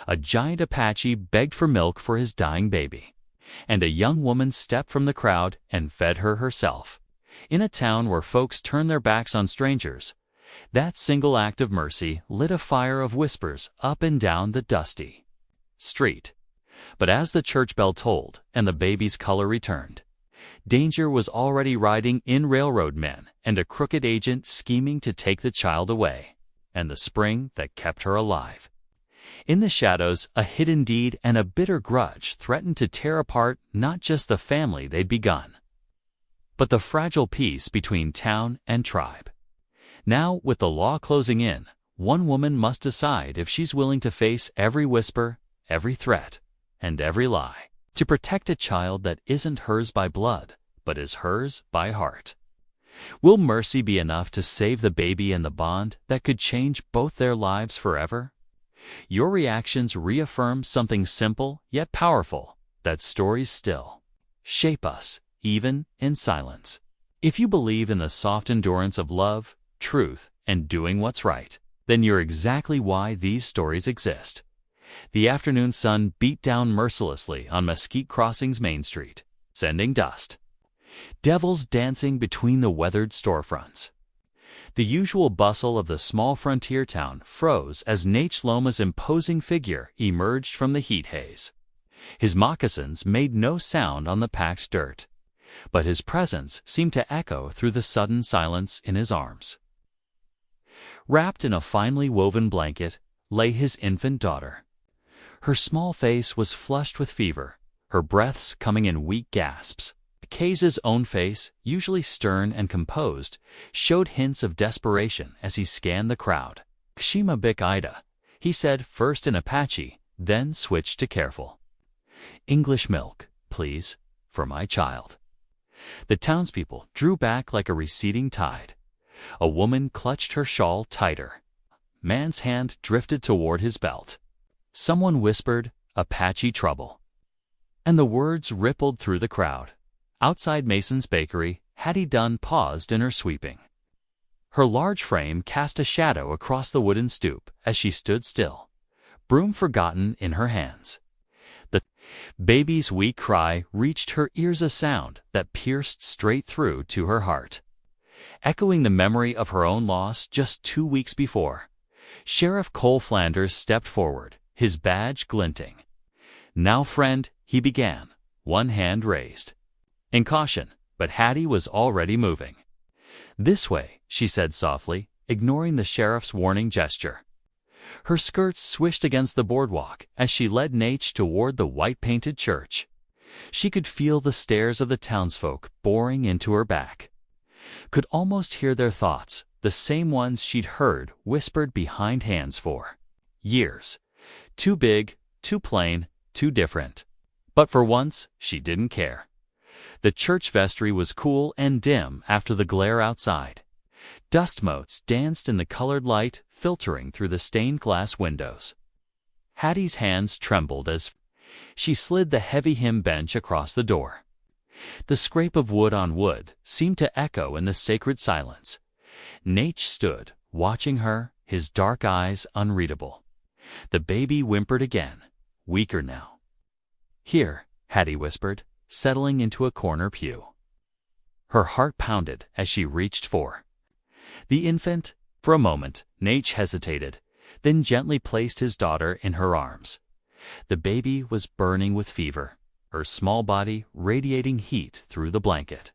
A giant Apache begged for milk for his dying baby, and a young woman stepped from the crowd and fed her herself. In a town where folks turn their backs on strangers, that single act of mercy lit a fire of whispers up and down the dusty street. But as the church bell tolled and the baby's color returned, danger was already riding in. Railroad men and a crooked agent scheming to take the child away, and the spring that kept her alive. In the shadows, a hidden deed and a bitter grudge threatened to tear apart not just the family they'd begun, but the fragile peace between town and tribe. Now, with the law closing in, one woman must decide if she's willing to face every whisper, every threat, and every lie, to protect a child that isn't hers by blood, but is hers by heart. Will mercy be enough to save the baby and the bond that could change both their lives forever? Your reactions reaffirm something simple yet powerful, that stories still shape us, even in silence. If you believe in the soft endurance of love, truth, and doing what's right, then you're exactly why these stories exist. The afternoon sun beat down mercilessly on Mesquite Crossing's Main Street, sending dust. Devils dancing between the weathered storefronts. The usual bustle of the small frontier town froze as Nate Loma's imposing figure emerged from the heat haze. His moccasins made no sound on the packed dirt, but his presence seemed to echo through the sudden silence in his arms. Wrapped in a finely woven blanket lay his infant daughter. Her small face was flushed with fever, her breaths coming in weak gasps. Case's own face, usually stern and composed, showed hints of desperation as he scanned the crowd. "Kshima Bik Ida," he said first in Apache, then switched to careful. "English milk, please, for my child." The townspeople drew back like a receding tide. A woman clutched her shawl tighter. Man's hand drifted toward his belt. Someone whispered, "Apache trouble," and the words rippled through the crowd. Outside Mason's bakery, Hattie Dunn paused in her sweeping. Her large frame cast a shadow across the wooden stoop as she stood still, broom forgotten in her hands. The baby's weak cry reached her ears, a sound that pierced straight through to her heart. Echoing the memory of her own loss just 2 weeks before, Sheriff Cole Flanders stepped forward, his badge glinting. "Now, friend," he began, one hand raised in caution, but Hattie was already moving. "This way," she said softly, ignoring the sheriff's warning gesture. Her skirts swished against the boardwalk as she led Nate toward the white-painted church. She could feel the stares of the townsfolk boring into her back. Could almost hear their thoughts, the same ones she'd heard whispered behind hands for years. Too big, too plain, too different. But for once, she didn't care. The church vestry was cool and dim after the glare outside. Dust motes danced in the colored light filtering through the stained glass windows. Hattie's hands trembled as she slid the heavy hymn bench across the door. The scrape of wood on wood seemed to echo in the sacred silence. Nate stood, watching her, his dark eyes unreadable. The baby whimpered again, weaker now. "Here," Hattie whispered, settling into a corner pew. Her heart pounded as she reached for the infant. For a moment, Nate hesitated, then gently placed his daughter in her arms. The baby was burning with fever, her small body radiating heat through the blanket.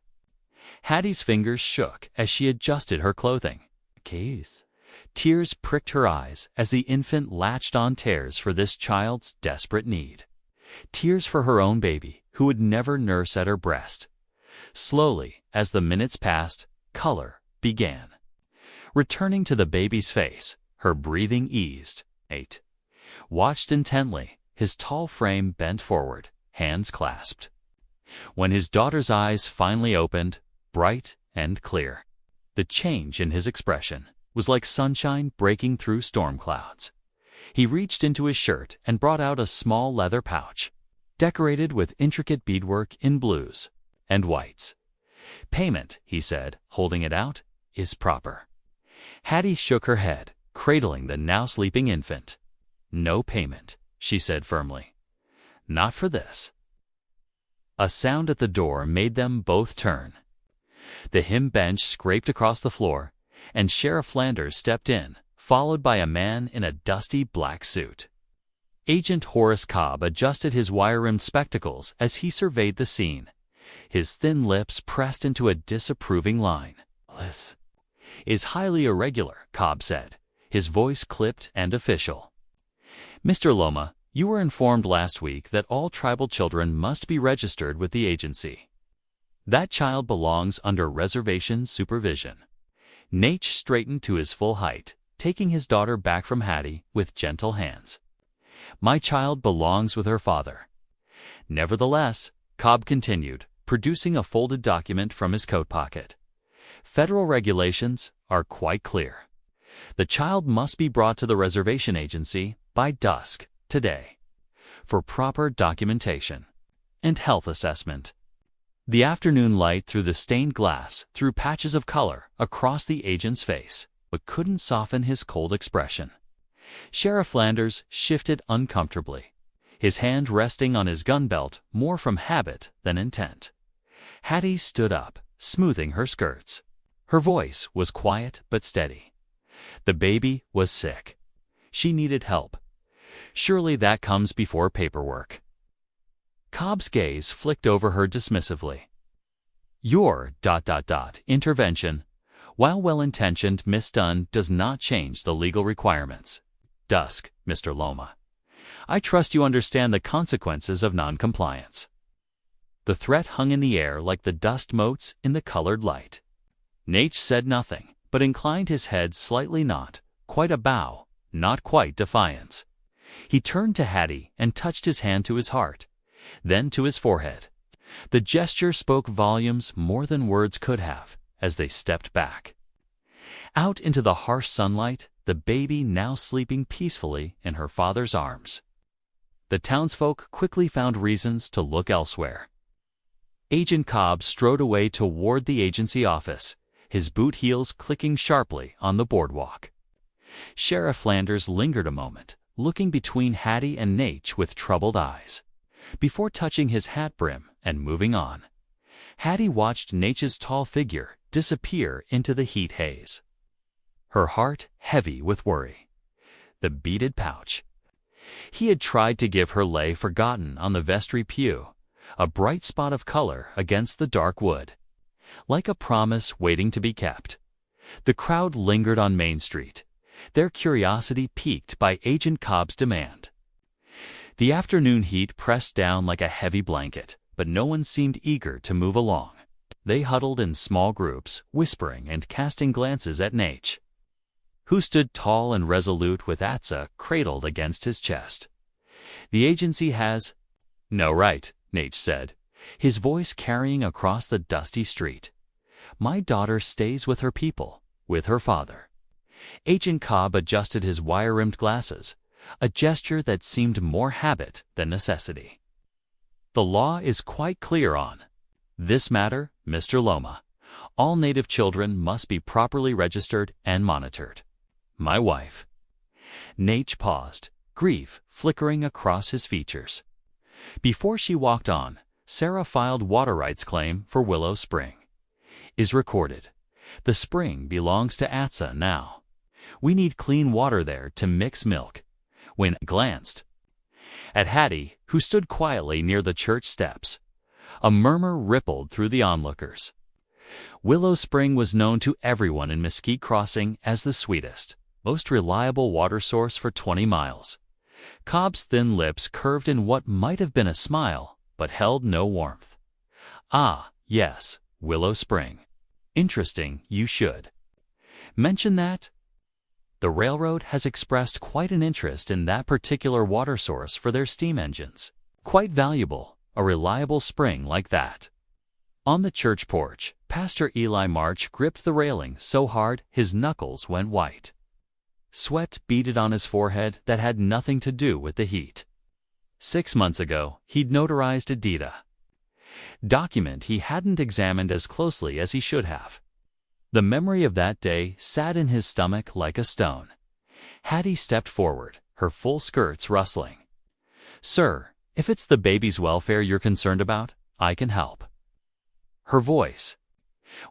Hattie's fingers shook as she adjusted her clothing. "Case." Tears pricked her eyes as the infant latched on tears for this child's desperate need. Tears for her own baby, who would never nurse at her breast. Slowly, as the minutes passed, color began returning to the baby's face. Her breathing eased. Nate watched intently, his tall frame bent forward, hands clasped. When his daughter's eyes finally opened, bright and clear, the change in his expression was like sunshine breaking through storm clouds. He reached into his shirt and brought out a small leather pouch, decorated with intricate beadwork in blues and whites. "Payment," he said, holding it out, "is proper." Hattie shook her head, cradling the now sleeping infant. "No payment," she said firmly. Not for this. A sound at the door made them both turn. The hymn bench scraped across the floor, and Sheriff Flanders stepped in, followed by a man in a dusty black suit. Agent Horace Cobb adjusted his wire-rimmed spectacles as he surveyed the scene, his thin lips pressed into a disapproving line. This is highly irregular, Cobb said, his voice clipped and official. Mr. Loma, you were informed last week that all tribal children must be registered with the agency. That child belongs under reservation supervision. Nate straightened to his full height, taking his daughter back from Hattie with gentle hands. My child belongs with her father. Nevertheless, Cobb continued, producing a folded document from his coat pocket. Federal regulations are quite clear. The child must be brought to the reservation agency by dusk today for proper documentation and health assessment. The afternoon light through the stained glass threw patches of color across the agent's face, but couldn't soften his cold expression. Sheriff Flanders shifted uncomfortably, his hand resting on his gun belt more from habit than intent. Hattie stood up, smoothing her skirts. Her voice was quiet but steady. The baby was sick. She needed help. Surely that comes before paperwork. Cobb's gaze flicked over her dismissively. Your ... intervention, while well-intentioned, misdone, does not change the legal requirements. Dusk, Mr. Loma. I trust you understand the consequences of noncompliance. The threat hung in the air like the dust motes in the colored light. Nate said nothing, but inclined his head slightly, not quite a bow, not quite defiance. He turned to Hattie and touched his hand to his heart, then to his forehead. The gesture spoke volumes more than words could have as they stepped back. Out into the harsh sunlight, the baby now sleeping peacefully in her father's arms. The townsfolk quickly found reasons to look elsewhere. Agent Cobb strode away toward the agency office, his boot heels clicking sharply on the boardwalk. Sheriff Flanders lingered a moment, looking between Hattie and Nate with troubled eyes, before touching his hat brim and moving on. Hattie watched Nate's tall figure disappear into the heat haze, her heart heavy with worry. The beaded pouch. He had tried to give her lay forgotten on the vestry pew, a bright spot of color against the dark wood, like a promise waiting to be kept. The crowd lingered on Main Street, their curiosity piqued by Agent Cobb's demand. The afternoon heat pressed down like a heavy blanket, but no one seemed eager to move along. They huddled in small groups, whispering and casting glances at Nate, who stood tall and resolute with Atsa cradled against his chest. The agency has no right, Nate said, his voice carrying across the dusty street. My daughter stays with her people, with her father. Agent Cobb adjusted his wire-rimmed glasses, a gesture that seemed more habit than necessity. The law is quite clear on this matter, Mr. Loma. All Native children must be properly registered and monitored. My wife. Nate paused, grief flickering across his features. Before she walked on, Sarah filed water rights claim for Willow Spring. Is recorded. The spring belongs to Atsa now. We need clean water there to mix milk. When glanced at Hattie, who stood quietly near the church steps, a murmur rippled through the onlookers. Willow Spring was known to everyone in Mesquite Crossing as the sweetest, most reliable water source for 20 miles. Cobb's thin lips curved in what might have been a smile, but held no warmth. Ah, yes, Willow Spring. Interesting, you should mention that. The railroad has expressed quite an interest in that particular water source for their steam engines. Quite valuable, a reliable spring like that. On the church porch, Pastor Eli March gripped the railing so hard his knuckles went white. Sweat beaded on his forehead that had nothing to do with the heat. 6 months ago, he'd notarized a deed, document he hadn't examined as closely as he should have. The memory of that day sat in his stomach like a stone. Hattie stepped forward, her full skirts rustling. "Sir, if it's the baby's welfare you're concerned about, I can help." Her voice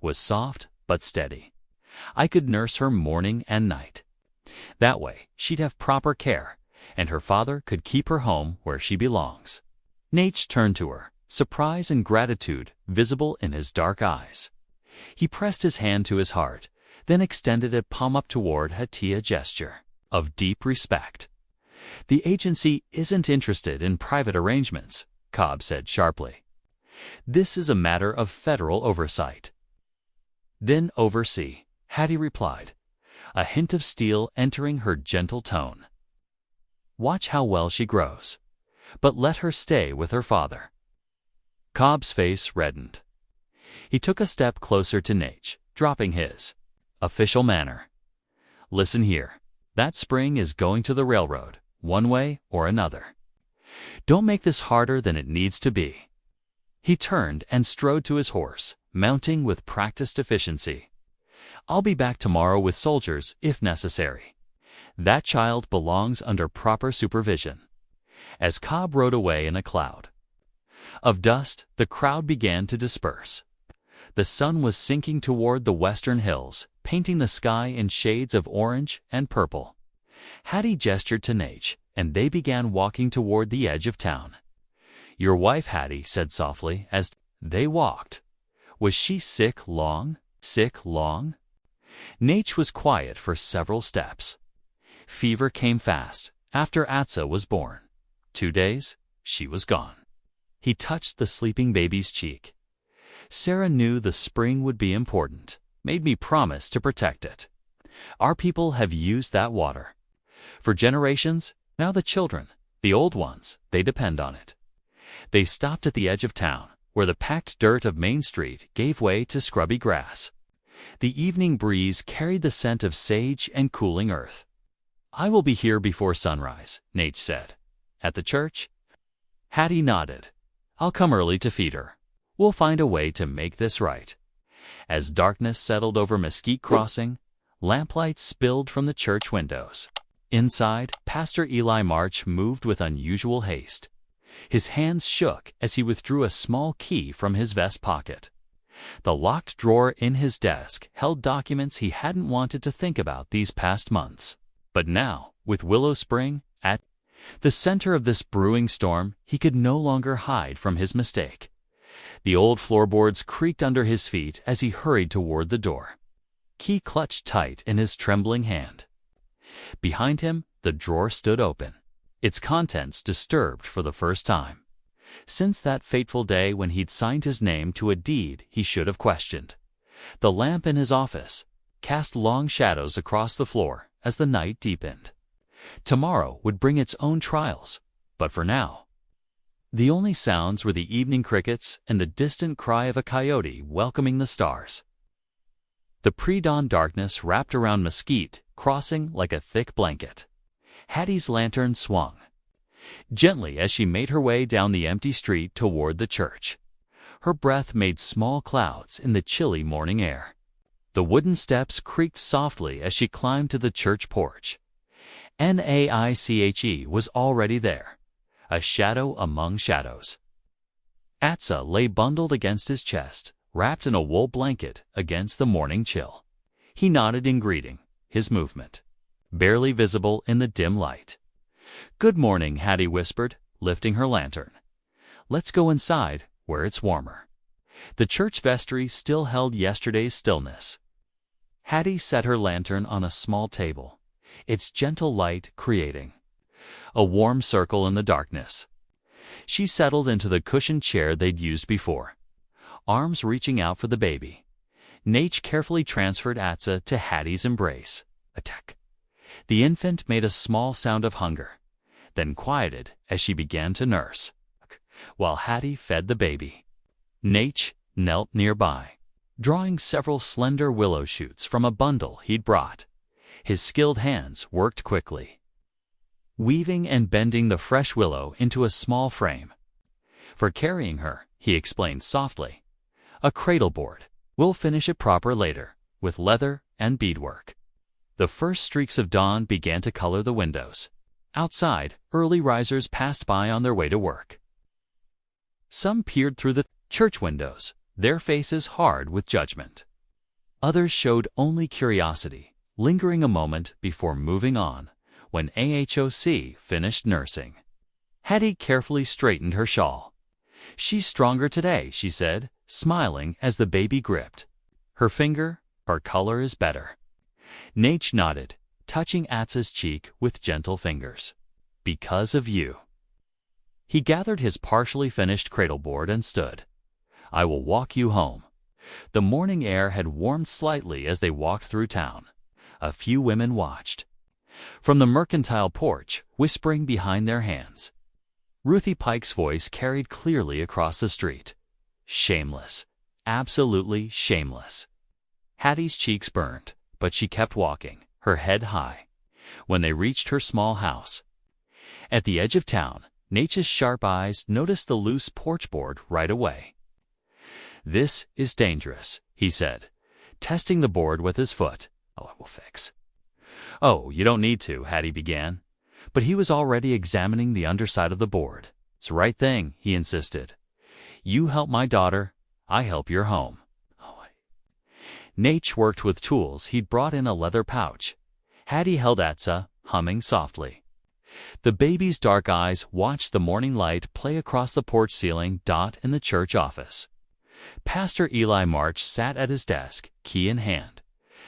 was soft but steady. "I could nurse her morning and night. That way, she'd have proper care, and her father could keep her home where she belongs." Nate turned to her, surprise and gratitude visible in his dark eyes. He pressed his hand to his heart, then extended a palm up toward Hattie, a gesture of deep respect. "The agency isn't interested in private arrangements," Cobb said sharply. "This is a matter of federal oversight." "Then oversee," Hattie replied, a hint of steel entering her gentle tone. "Watch how well she grows, but let her stay with her father." Cobb's face reddened. He took a step closer to Nate, dropping his official manner. "Listen here. That spring is going to the railroad, one way or another. Don't make this harder than it needs to be." He turned and strode to his horse, mounting with practiced efficiency. "I'll be back tomorrow with soldiers if necessary. That child belongs under proper supervision." As Cobb rode away in a cloud of dust, the crowd began to disperse. The sun was sinking toward the western hills, painting the sky in shades of orange and purple. Hattie gestured to Nate, and they began walking toward the edge of town. "Your wife," Hattie said softly as they walked. "Was she sick long? Sick long?" Nate was quiet for several steps. "Fever came fast after Atsa was born. 2 days, she was gone." He touched the sleeping baby's cheek. "Sarah knew the spring would be important, made me promise to protect it. Our people have used that water for generations. Now the children, the old ones, they depend on it." They stopped at the edge of town, where the packed dirt of Main Street gave way to scrubby grass. The evening breeze carried the scent of sage and cooling earth. "I will be here before sunrise," Nate said. "At the church?" Hattie nodded. "I'll come early to feed her. We'll find a way to make this right." As darkness settled over Mesquite Crossing, lamplight spilled from the church windows. Inside, Pastor Eli March moved with unusual haste. His hands shook as he withdrew a small key from his vest pocket. The locked drawer in his desk held documents he hadn't wanted to think about these past months. But now, with Willow Spring at the center of this brewing storm, he could no longer hide from his mistake. The old floorboards creaked under his feet as he hurried toward the door. Key clutched tight in his trembling hand. Behind him, the drawer stood open, its contents disturbed for the first time since that fateful day when he'd signed his name to a deed he should have questioned. The lamp in his office cast long shadows across the floor as the night deepened. Tomorrow would bring its own trials, but for now, the only sounds were the evening crickets and the distant cry of a coyote welcoming the stars. The pre-dawn darkness wrapped around Mesquite Crossing like a thick blanket. Hattie's lantern swung gently as she made her way down the empty street toward the church. Her breath made small clouds in the chilly morning air. The wooden steps creaked softly as she climbed to the church porch. Naiche was already there, a shadow among shadows. Atsa lay bundled against his chest, wrapped in a wool blanket against the morning chill. He nodded in greeting, his movement barely visible in the dim light. "Good morning," Hattie whispered, lifting her lantern. "Let's go inside, where it's warmer." The church vestry still held yesterday's stillness. Hattie set her lantern on a small table, its gentle light creating a warm circle in the darkness. She settled into the cushioned chair they'd used before, arms reaching out for the baby. Nate carefully transferred Atsa to Hattie's embrace. Attack. The infant made a small sound of hunger, then quieted as she began to nurse, while Hattie fed the baby. Nate knelt nearby, drawing several slender willow shoots from a bundle he'd brought. His skilled hands worked quickly, weaving and bending the fresh willow into a small frame. "For carrying her," he explained softly. "A cradle board. We'll finish it proper later, with leather and beadwork." The first streaks of dawn began to color the windows. Outside, early risers passed by on their way to work. Some peered through the church windows, their faces hard with judgment. Others showed only curiosity, lingering a moment before moving on, when AHOC finished nursing. Hattie carefully straightened her shawl. "She's stronger today," she said, smiling as the baby gripped. "Her color is better." Nate nodded, touching Atsa's cheek with gentle fingers. "Because of you." He gathered his partially finished cradleboard and stood. "I will walk you home." The morning air had warmed slightly as they walked through town. A few women watched from the mercantile porch, whispering behind their hands. Ruthie Pike's voice carried clearly across the street. Shameless. Absolutely shameless. Hattie's cheeks burned, but she kept walking, her head high. When they reached her small house at the edge of town, Nature's sharp eyes noticed the loose porch board right away. "This is dangerous," he said, testing the board with his foot. "Oh, I will fix." "Oh, you don't need to," Hattie began. But he was already examining the underside of the board. "It's the right thing," he insisted. "You help my daughter, I help your home." Nate worked with tools he'd brought in a leather pouch. Hattie held Atsa, humming softly. The baby's dark eyes watched the morning light play across the porch ceiling in the church office. Pastor Eli March sat at his desk, key in hand.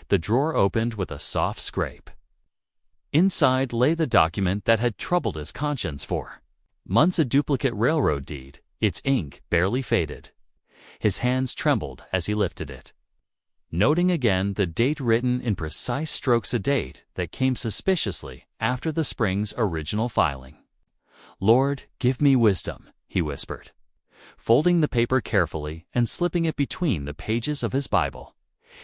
The drawer opened with a soft scrape. Inside lay the document that had troubled his conscience for months, a duplicate railroad deed, its ink barely faded. His hands trembled as he lifted it, noting again the date written in precise strokes, a date that came suspiciously after the spring's original filing. "Lord, give me wisdom," he whispered, folding the paper carefully and slipping it between the pages of his Bible.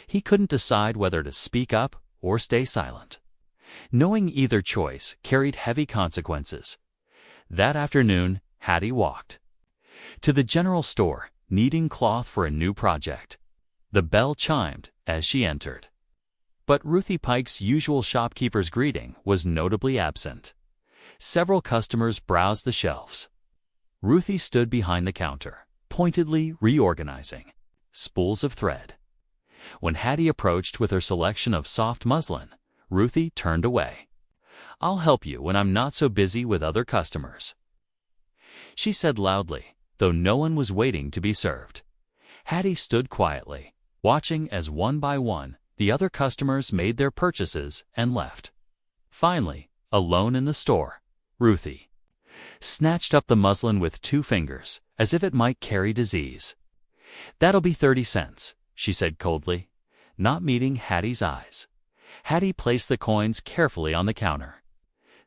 He couldn't decide whether to speak up or stay silent, knowing either choice carried heavy consequences. That afternoon, Hattie walked to the general store, needing cloth for a new project. The bell chimed as she entered. But Ruthie Pike's usual shopkeeper's greeting was notably absent. Several customers browsed the shelves. Ruthie stood behind the counter, pointedly reorganizing spools of thread. When Hattie approached with her selection of soft muslin, Ruthie turned away. "I'll help you when I'm not so busy with other customers," she said loudly, though no one was waiting to be served. Hattie stood quietly, watching as one by one the other customers made their purchases and left. Finally, alone in the store, Ruthie snatched up the muslin with 2 fingers, as if it might carry disease. "That'll be 30 cents, she said coldly, not meeting Hattie's eyes. Hattie placed the coins carefully on the counter.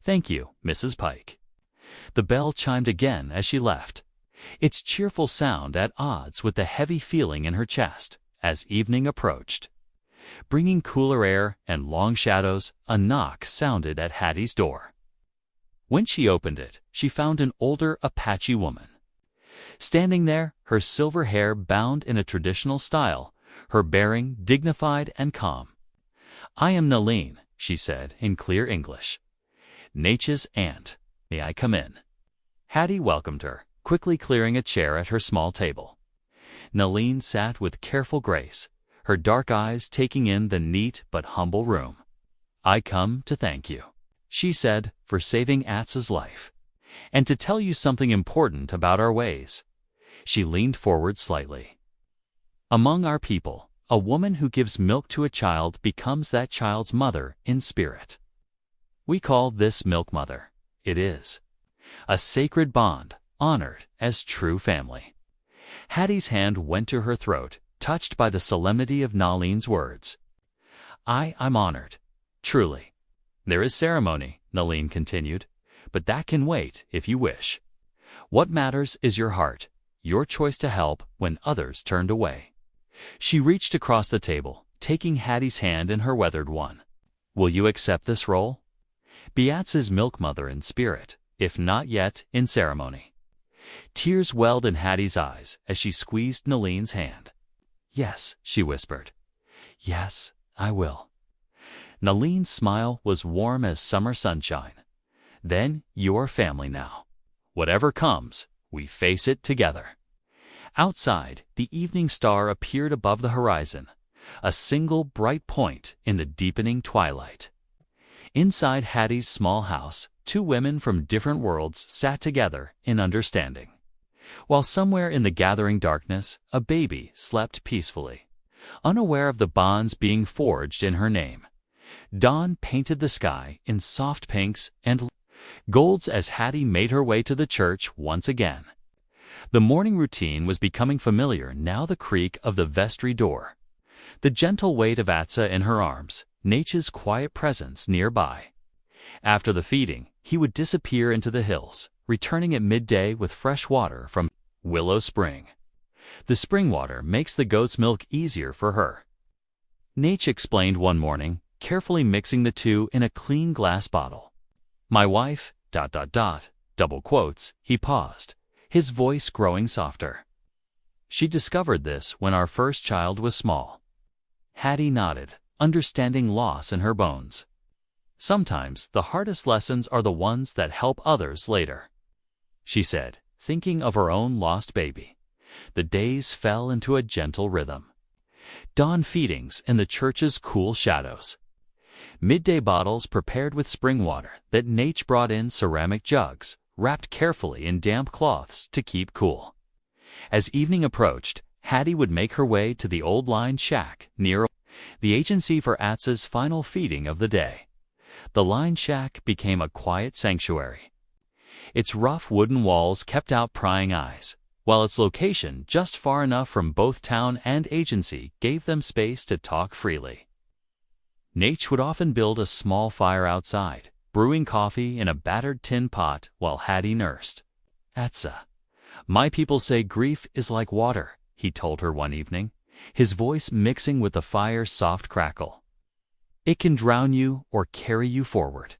"Thank you, Mrs. Pike." The bell chimed again as she left, its cheerful sound at odds with the heavy feeling in her chest as evening approached. Bringing cooler air and long shadows, a knock sounded at Hattie's door. When she opened it, she found an older Apache woman standing there, her silver hair bound in a traditional style, her bearing dignified and calm. "I am Naleen," she said in clear English. "Nate's aunt. May I come in?" Hattie welcomed her, quickly clearing a chair at her small table. Naleen sat with careful grace, her dark eyes taking in the neat but humble room. "I come to thank you," she said, "for saving Atsa's life, and to tell you something important about our ways." She leaned forward slightly. "Among our people, a woman who gives milk to a child becomes that child's mother in spirit. We call this Milk Mother. It is a sacred bond, honored as true family." Hattie's hand went to her throat, touched by the solemnity of Naleen's words. I'm honored. Truly. "There is ceremony," Naleen continued, "but that can wait if you wish. What matters is your heart, your choice to help when others turned away." She reached across the table, taking Hattie's hand in her weathered one. "Will you accept this role? Be Atsa's milk mother in spirit, if not yet in ceremony." Tears welled in Hattie's eyes as she squeezed Naleen's hand. "Yes," she whispered. "Yes, I will." Naleen's smile was warm as summer sunshine. Then you're family now. Whatever comes, we face it together." Outside, the evening star appeared above the horizon, a single bright point in the deepening twilight. Inside Hattie's small house, two women from different worlds sat together in understanding, while somewhere in the gathering darkness, a baby slept peacefully, unaware of the bonds being forged in her name. Dawn painted the sky in soft pinks and golds as Hattie made her way to the church once again. The morning routine was becoming familiar now, the creak of the vestry door, the gentle weight of Atsa in her arms, Nature's quiet presence nearby. After the feeding, he would disappear into the hills, returning at midday with fresh water from Willow Spring. The spring water makes the goat's milk easier for her, Nate explained one morning, carefully mixing the two in a clean glass bottle. "My wife, ... double quotes," he paused, his voice growing softer. "She discovered this when our first child was small." Hattie nodded, understanding loss in her bones. "Sometimes the hardest lessons are the ones that help others later," she said, thinking of her own lost baby. The days fell into a gentle rhythm. Dawn feedings in the church's cool shadows. Midday bottles prepared with spring water that Nate brought in ceramic jugs, wrapped carefully in damp cloths to keep cool. As evening approached, Hattie would make her way to the old line shack near the agency for Atsa's final feeding of the day. The line shack became a quiet sanctuary. Its rough wooden walls kept out prying eyes, while its location just far enough from both town and agency gave them space to talk freely. Nate would often build a small fire outside, brewing coffee in a battered tin pot while Hattie nursed. "Atsa, my people say grief is like water," he told her one evening, his voice mixing with the fire's soft crackle. "It can drown you or carry you forward.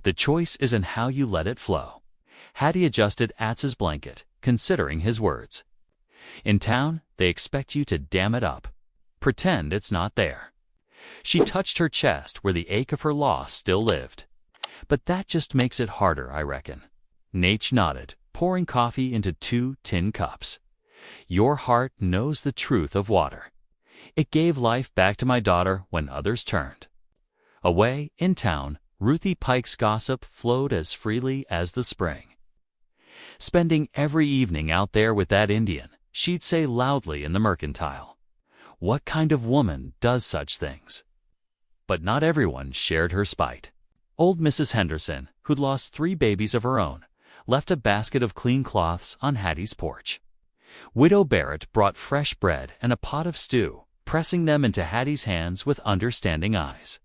The choice is in how you let it flow." Hattie adjusted Atsa's blanket, considering his words. "In town, they expect you to dam it up. Pretend it's not there." She touched her chest where the ache of her loss still lived. "But that just makes it harder, I reckon." Nate nodded, pouring coffee into 2 tin cups. "Your heart knows the truth of water. It gave life back to my daughter when others turned." Away, in town, Ruthie Pike's gossip flowed as freely as the spring. "Spending every evening out there with that Indian," she'd say loudly in the mercantile. "What kind of woman does such things?" But not everyone shared her spite. Old Mrs. Henderson, who'd lost 3 babies of her own, left a basket of clean cloths on Hattie's porch. Widow Barrett brought fresh bread and a pot of stew, pressing them into Hattie's hands with understanding eyes.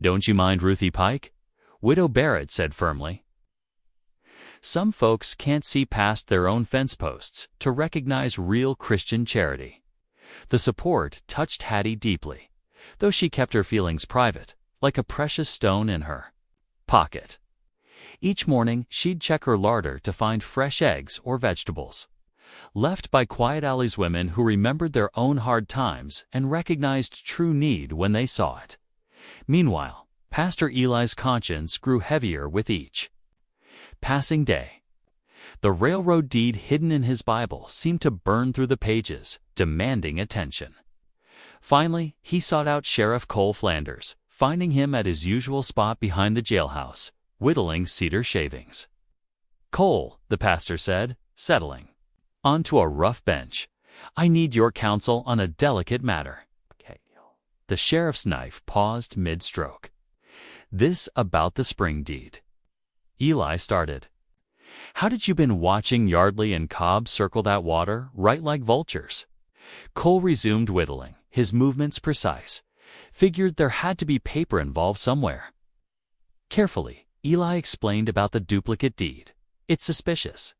"Don't you mind Ruthie Pike?" Widow Barrett said firmly. Some folks can't see past their own fence posts to recognize real Christian charity. The support touched Hattie deeply, though she kept her feelings private, like a precious stone in her pocket. Each morning, she'd check her larder to find fresh eggs or vegetables, left by Quiet Alley's women who remembered their own hard times and recognized true need when they saw it. Meanwhile, Pastor Eli's conscience grew heavier with each passing day. The railroad deed hidden in his Bible seemed to burn through the pages, demanding attention. Finally, he sought out Sheriff Cole Flanders, finding him at his usual spot behind the jailhouse, whittling cedar shavings. "Cole," the pastor said, settling onto a rough bench, "I need your counsel on a delicate matter." The sheriff's knife paused mid-stroke. "This about the spring deed." Eli started. "How did you been watching Yardley and Cobb circle that water right like vultures?" Cole resumed whittling, his movements precise. "Figured there had to be paper involved somewhere." Carefully, Eli explained about the duplicate deed. "It's suspicious.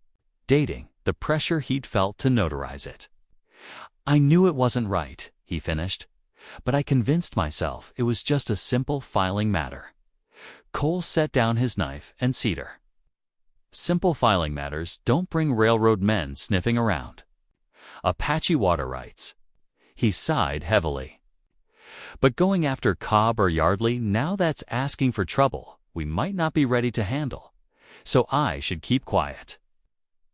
Dating, the pressure he'd felt to notarize it." "I knew it wasn't right," he finished, "but I convinced myself it was just a simple filing matter." Cole set down his knife and cedar. "Simple filing matters don't bring railroad men sniffing around. Apache water rights." He sighed heavily. "But going after Cobb or Yardley, now that's asking for trouble. we might not be ready to handle, so I should keep quiet.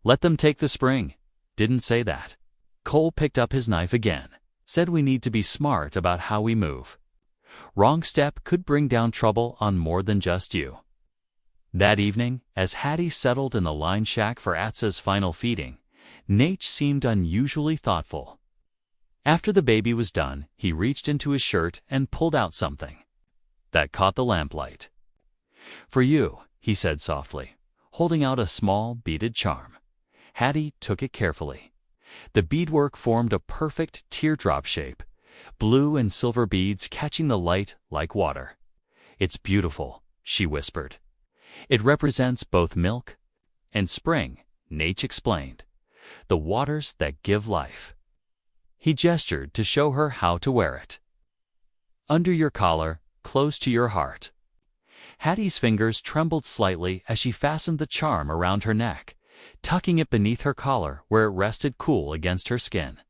Let them take the spring. Didn't say that. Cole picked up his knife again, said we need to be smart about how we move. Wrong step could bring down trouble on more than just you. That evening, as Hattie settled in the line shack for Atsa's final feeding, Nate seemed unusually thoughtful. After the baby was done, he reached into his shirt and pulled out something that caught the lamplight. "For you," he said softly, holding out a small beaded charm. Hattie took it carefully. The beadwork formed a perfect teardrop shape, blue and silver beads catching the light like water. "It's beautiful," she whispered. "It represents both milk and spring," Nate explained. "The waters that give life." He gestured to show her how to wear it. Under your collar, close to your heart. Hattie's fingers trembled slightly as she fastened the charm around her neck, tucking it beneath her collar where it rested cool against her skin.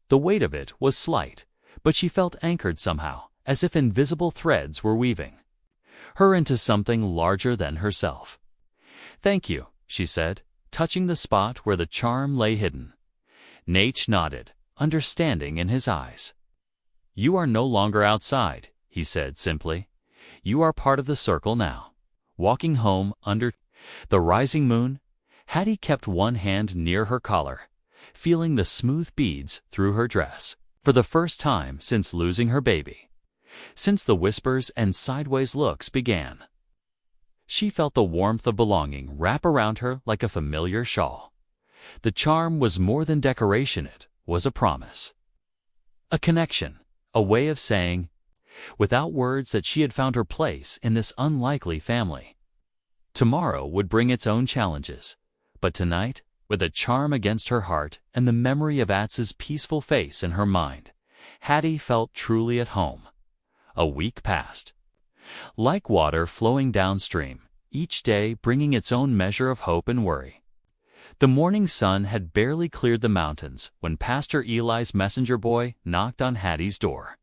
The weight of it was slight, but she felt anchored somehow, as if invisible threads were weaving her into something larger than herself. "Thank you," she said, touching the spot where the charm lay hidden. Nate nodded, understanding in his eyes. "You are no longer outside," he said simply. "You are part of the circle now." Walking home under the rising moon, Hattie kept one hand near her collar, feeling the smooth beads through her dress, for the first time since losing her baby, since the whispers and sideways looks began. She felt the warmth of belonging wrap around her like a familiar shawl. The charm was more than decoration, it was a promise. A connection, a way of saying, without words, that she had found her place in this unlikely family. Tomorrow would bring its own challenges, but tonight, with a charm against her heart and the memory of Atsa's peaceful face in her mind, Hattie felt truly at home. A week passed. Like water flowing downstream, each day bringing its own measure of hope and worry. The morning sun had barely cleared the mountains when Pastor Eli's messenger boy knocked on Hattie's door,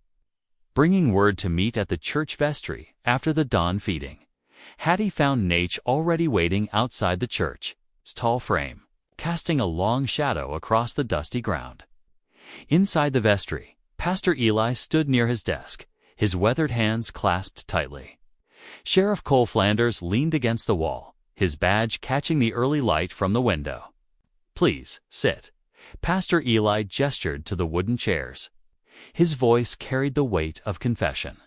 bringing word to meet at the church vestry after the dawn feeding. Hattie found Nate already waiting outside the church, his tall frame casting a long shadow across the dusty ground. Inside the vestry, Pastor Eli stood near his desk, his weathered hands clasped tightly. Sheriff Cole Flanders leaned against the wall, his badge catching the early light from the window. "Please, sit." Pastor Eli gestured to the wooden chairs. His voice carried the weight of confession.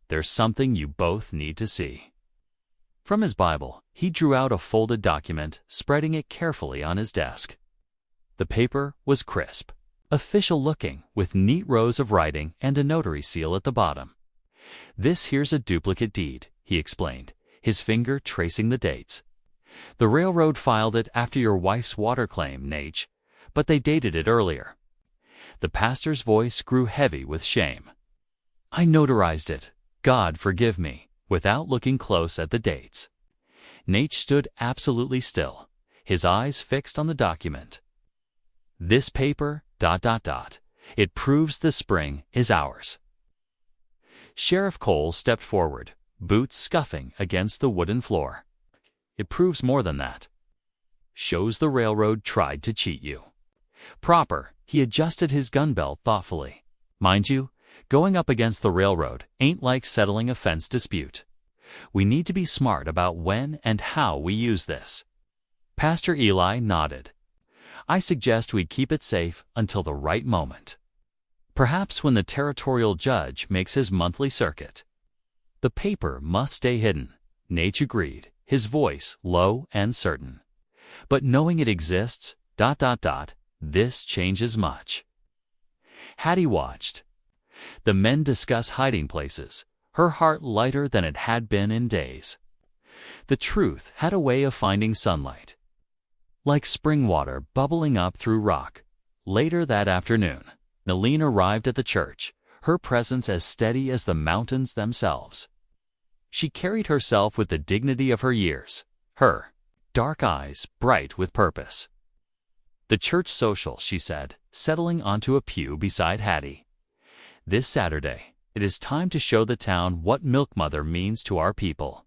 "There's something you both need to see." From his Bible, he drew out a folded document, spreading it carefully on his desk. The paper was crisp, official-looking, with neat rows of writing and a notary seal at the bottom. "This here's a duplicate deed," he explained, his finger tracing the dates. "The railroad filed it after your wife's water claim, Nate, but they dated it earlier." The pastor's voice grew heavy with shame. "I notarized it. God forgive me," without looking close at the dates. Nate stood absolutely still, his eyes fixed on the document. "This paper, ... it proves the spring is ours." Sheriff Cole stepped forward, boots scuffing against the wooden floor. "It proves more than that. Shows the railroad tried to cheat you." Proper, he adjusted his gun belt thoughtfully. "Mind you, going up against the railroad ain't like settling a fence dispute. We need to be smart about when and how we use this." Pastor Eli nodded. "I suggest we keep it safe until the right moment. Perhaps when the territorial judge makes his monthly circuit." "The paper must stay hidden," Nate agreed, his voice low and certain. "But knowing it exists, ... this changes much." Hattie watched the men discuss hiding places, her heart lighter than it had been in days. The truth had a way of finding sunlight, like spring water bubbling up through rock. Later that afternoon, Nalene arrived at the church, her presence as steady as the mountains themselves. She carried herself with the dignity of her years, her dark eyes bright with purpose. "The church social," she said, settling onto a pew beside Hattie. "This Saturday, it is time to show the town what Milk Mother means to our people.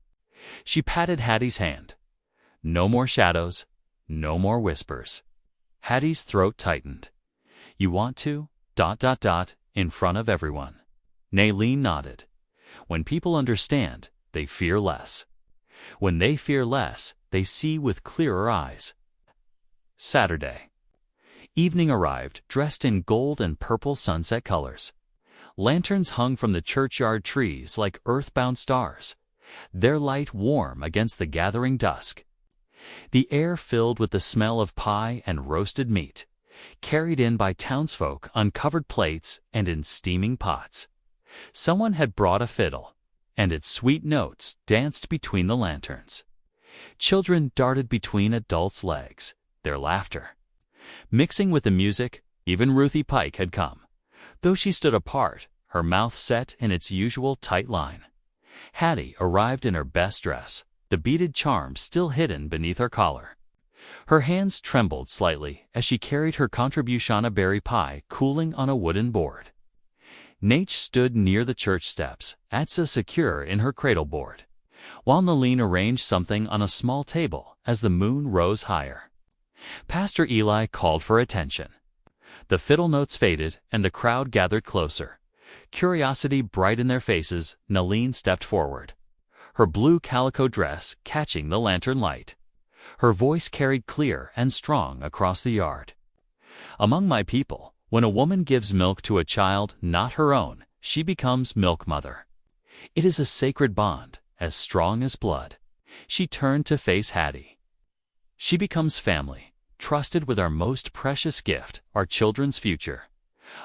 She patted Hattie's hand. No more shadows, no more whispers. Hattie's throat tightened. You want to? ... in front of everyone. Nalene nodded. When people understand, they fear less. When they fear less, they see with clearer eyes. Saturday. Evening arrived, dressed in gold and purple sunset colors. Lanterns hung from the churchyard trees like earthbound stars, their light warm against the gathering dusk. The air filled with the smell of pie and roasted meat, carried in by townsfolk on covered plates and in steaming pots. Someone had brought a fiddle, and its sweet notes danced between the lanterns. Children darted between adults' legs, their laughter. Mixing with the music, even Ruthie Pike had come. Though she stood apart, her mouth set in its usual tight line. Hattie arrived in her best dress, the beaded charm still hidden beneath her collar. Her hands trembled slightly as she carried her contribution berry pie cooling on a wooden board. Nate stood near the church steps, Atsa secure in her cradle board, while Nalene arranged something on a small table as the moon rose higher. Pastor Eli called for attention. The fiddle notes faded and the crowd gathered closer. Curiosity bright in their faces, Nalene stepped forward, her blue calico dress catching the lantern light. Her voice carried clear and strong across the yard. Among my people, when a woman gives milk to a child not her own, she becomes milk mother. It is a sacred bond, as strong as blood. She turned to face Hattie. She becomes family, trusted with our most precious gift, our children's future.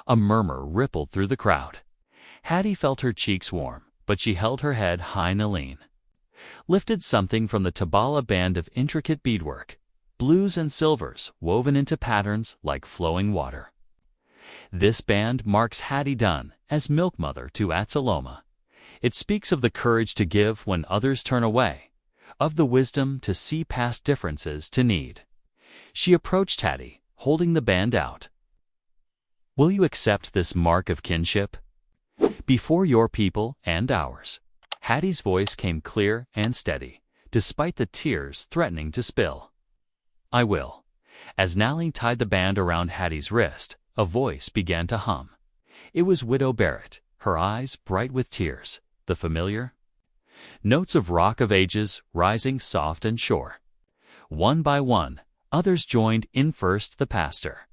A murmur rippled through the crowd. Hattie felt her cheeks warm, but she held her head high. Nalene lifted something from the tabala band of intricate beadwork, blues and silvers woven into patterns like flowing water. This band marks Hattie Dunn as milk mother to Atsaloma. It speaks of the courage to give when others turn away, of the wisdom to see past differences to need. She approached Hattie, holding the band out. Will you accept this mark of kinship? Before your people and ours. Hattie's voice came clear and steady, despite the tears threatening to spill. I will. As Nalene tied the band around Hattie's wrist, a voice began to hum. It was Widow Barrett, her eyes bright with tears, the familiar notes of Rock of Ages rising soft and sure. One by one, others joined in, first the pastor,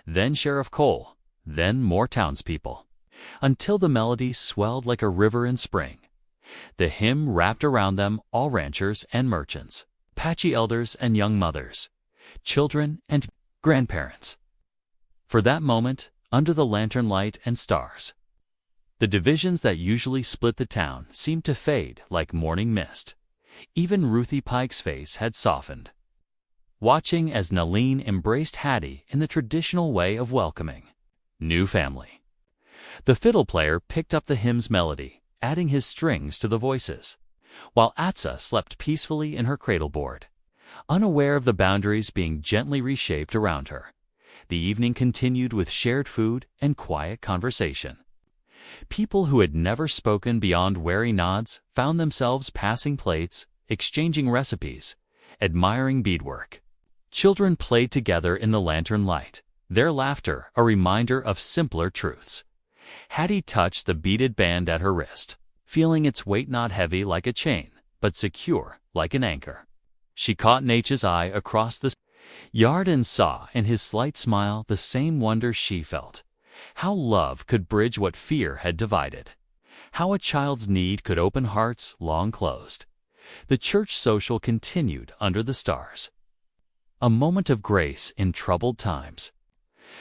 then Sheriff Cole, then more townspeople, until the melody swelled like a river in spring. The hymn wrapped around them all ranchers and merchants, Apache elders and young mothers, children and grandparents. For that moment, under the lantern light and stars, the divisions that usually split the town seemed to fade like morning mist. Even Ruthie Pike's face had softened, watching as Nalene embraced Hattie in the traditional way of welcoming new family. The fiddle player picked up the hymn's melody, adding his strings to the voices, while Atsa slept peacefully in her cradle board, unaware of the boundaries being gently reshaped around her. The evening continued with shared food and quiet conversation. People who had never spoken beyond wary nods found themselves passing plates, exchanging recipes, admiring beadwork. Children played together in the lantern light, their laughter a reminder of simpler truths. Hattie touched the beaded band at her wrist, feeling its weight not heavy like a chain, but secure like an anchor. She caught Nate's eye across the yard and saw in his slight smile the same wonder she felt. How love could bridge what fear had divided. How a child's need could open hearts long closed. The church social continued under the stars. A moment of grace in troubled times.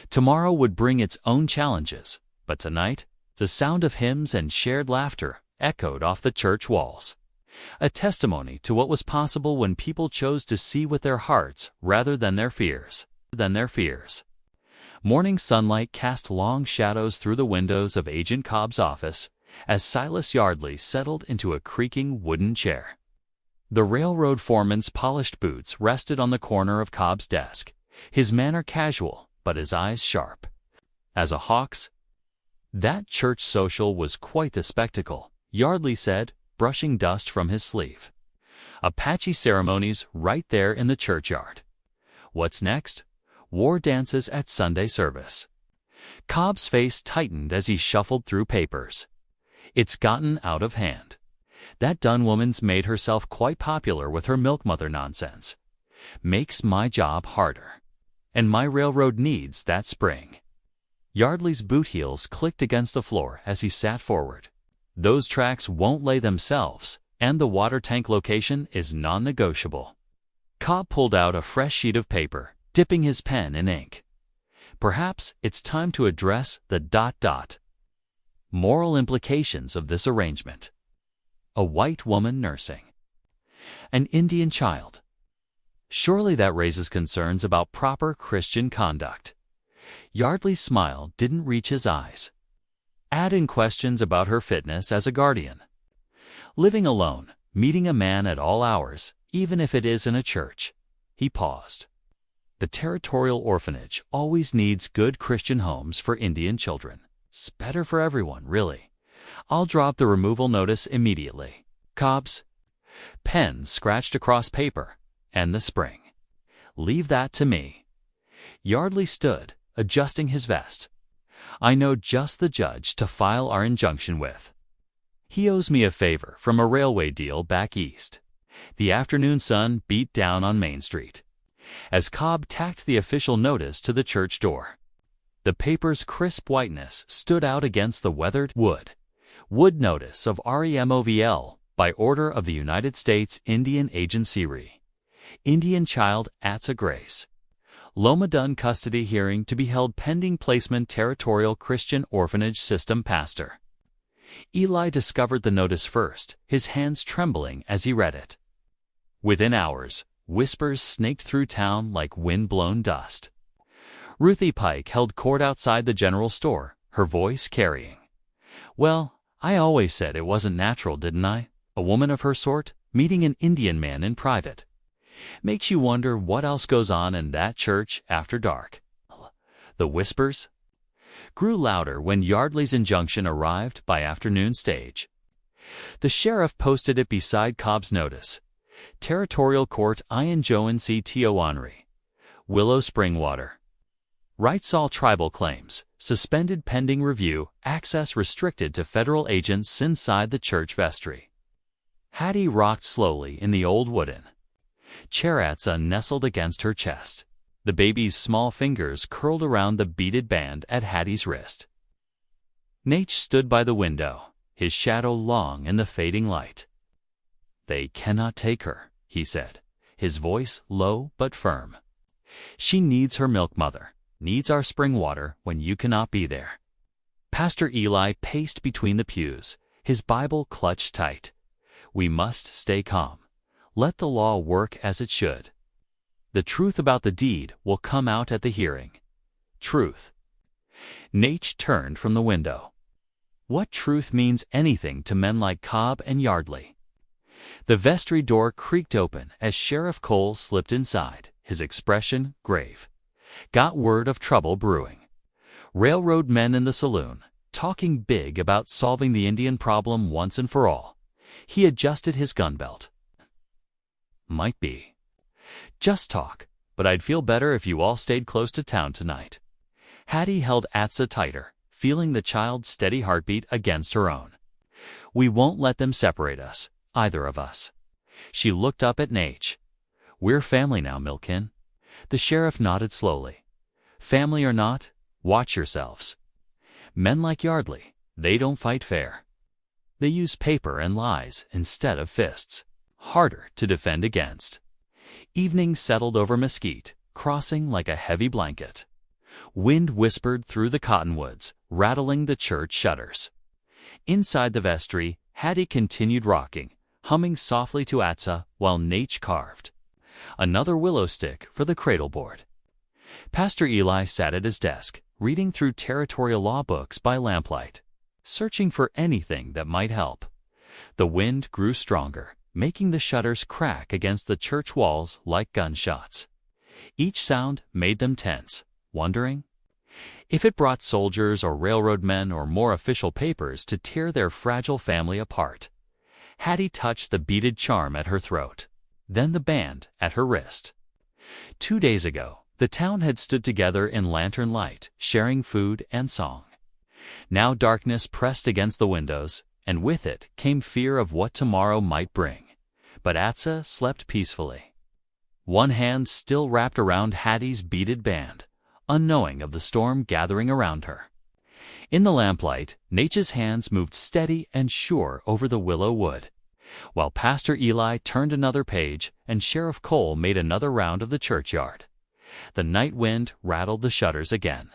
Tomorrow would bring its own challenges, but tonight, the sound of hymns and shared laughter echoed off the church walls. A testimony to what was possible when people chose to see with their hearts rather than their fears. Morning sunlight cast long shadows through the windows of Agent Cobb's office as Silas Yardley settled into a creaking wooden chair. The railroad foreman's polished boots rested on the corner of Cobb's desk, his manner casual but his eyes sharp as a hawk's. That church social was quite the spectacle, Yardley said, brushing dust from his sleeve. Apache ceremonies right there in the churchyard. What's next? War dances at Sunday service. Cobb's face tightened as he shuffled through papers. It's gotten out of hand. That Dunn woman's made herself quite popular with her milk mother nonsense. Makes my job harder. And my railroad needs that spring. Yardley's boot heels clicked against the floor as he sat forward. Those tracks won't lay themselves, and the water tank location is non-negotiable. Cobb pulled out a fresh sheet of paper, dipping his pen in ink. Perhaps it's time to address the moral implications of this arrangement. A white woman nursing. An Indian child. Surely that raises concerns about proper Christian conduct. Yardley's smile didn't reach his eyes. Add in questions about her fitness as a guardian. Living alone, meeting a man at all hours, even if it is in a church. He paused. The territorial orphanage always needs good Christian homes for Indian children. It's better for everyone, really. I'll drop the removal notice immediately. Cobb's pen scratched across paper, and the spring. Leave that to me. Yardley stood, adjusting his vest. I know just the judge to file our injunction with. He owes me a favor from a railway deal back east. The afternoon sun beat down on Main Street. As Cobb tacked the official notice to the church door, the paper's crisp whiteness stood out against the weathered wood. Wood notice of REMOVL by order of the United States Indian Agency Re. Indian child Atsa Grace. Loma Dunn custody hearing to be held pending placement Territorial Christian Orphanage System pastor. Eli discovered the notice first, his hands trembling as he read it. Within hours, whispers snaked through town like wind-blown dust. Ruthie Pike held court outside the general store, her voice carrying. Well, I always said it wasn't natural, didn't I? A woman of her sort, meeting an Indian man in private. Makes you wonder what else goes on in that church after dark. The whispers grew louder when Yardley's injunction arrived by afternoon stage. The sheriff posted it beside Cobb's notice. Territorial Court Ian Joan C. Tiowanri. Willow Spring Water. Rights all tribal claims, suspended pending review, access restricted to federal agents inside the church vestry. Hattie rocked slowly in the old wooden chair. Atsa nestled against her chest. The baby's small fingers curled around the beaded band at Hattie's wrist. Nate stood by the window, his shadow long in the fading light. They cannot take her, he said, his voice low but firm. She needs her milk mother, needs our spring water when you cannot be there. Pastor Eli paced between the pews, his Bible clutched tight. We must stay calm. Let the law work as it should. The truth about the deed will come out at the hearing. Truth. Nate turned from the window. What truth means anything to men like Cobb and Yardley? The vestry door creaked open as Sheriff Cole slipped inside, his expression grave. Got word of trouble brewing. Railroad men in the saloon, talking big about solving the Indian problem once and for all. He adjusted his gun belt. Might be. Just talk, but I'd feel better if you all stayed close to town tonight. Hattie held Atsa tighter, feeling the child's steady heartbeat against her own. We won't let them separate us, either of us. She looked up at Nate. We're family now, Milkin. The sheriff nodded slowly. Family or not, watch yourselves. Men like Yardley, they don't fight fair. They use paper and lies instead of fists. Harder to defend against. Evening settled over Mesquite, crossing like a heavy blanket. Wind whispered through the cottonwoods, rattling the church shutters. Inside the vestry, Hattie continued rocking, humming softly to Atsa while Nate carved. Another willow stick for the cradle board. Pastor Eli sat at his desk, reading through territorial law books by lamplight, searching for anything that might help. The wind grew stronger, making the shutters crack against the church walls like gunshots. Each sound made them tense, wondering if it brought soldiers or railroad men or more official papers to tear their fragile family apart. Hattie touched the beaded charm at her throat. then the band at her wrist. 2 days ago, the town had stood together in lantern light, sharing food and song. Now darkness pressed against the windows, and with it came fear of what tomorrow might bring. But Atsa slept peacefully. One hand still wrapped around Hattie's beaded band, unknowing of the storm gathering around her. In the lamplight, Nature's hands moved steady and sure over the willow wood, while Pastor Eli turned another page and Sheriff Cole made another round of the churchyard. The night wind rattled the shutters again.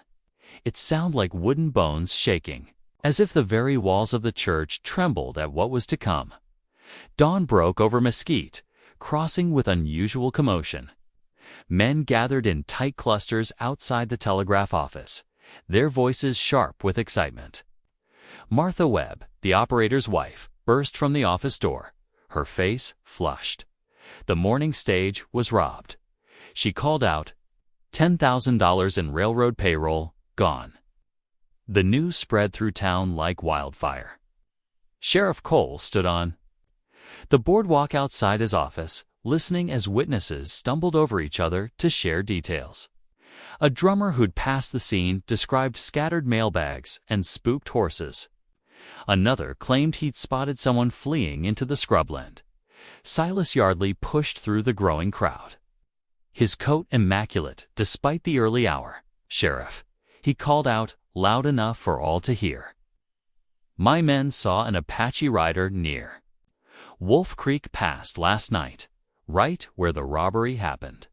It sounded like wooden bones shaking, as if the very walls of the church trembled at what was to come. Dawn broke over Mesquite, crossing with unusual commotion. Men gathered in tight clusters outside the telegraph office, their voices sharp with excitement. Martha Webb, the operator's wife, burst from the office door, her face flushed. The morning stage was robbed. She called out, $10,000 in railroad payroll, gone. The news spread through town like wildfire. Sheriff Cole stood on the boardwalk outside his office, listening as witnesses stumbled over each other to share details. A drummer who'd passed the scene described scattered mailbags and spooked horses. Another claimed he'd spotted someone fleeing into the scrubland. Silas Yardley pushed through the growing crowd. His coat immaculate despite the early hour. "Sheriff," he called out, loud enough for all to hear. "My men saw an Apache rider near Wolf Creek Pass last night, right where the robbery happened."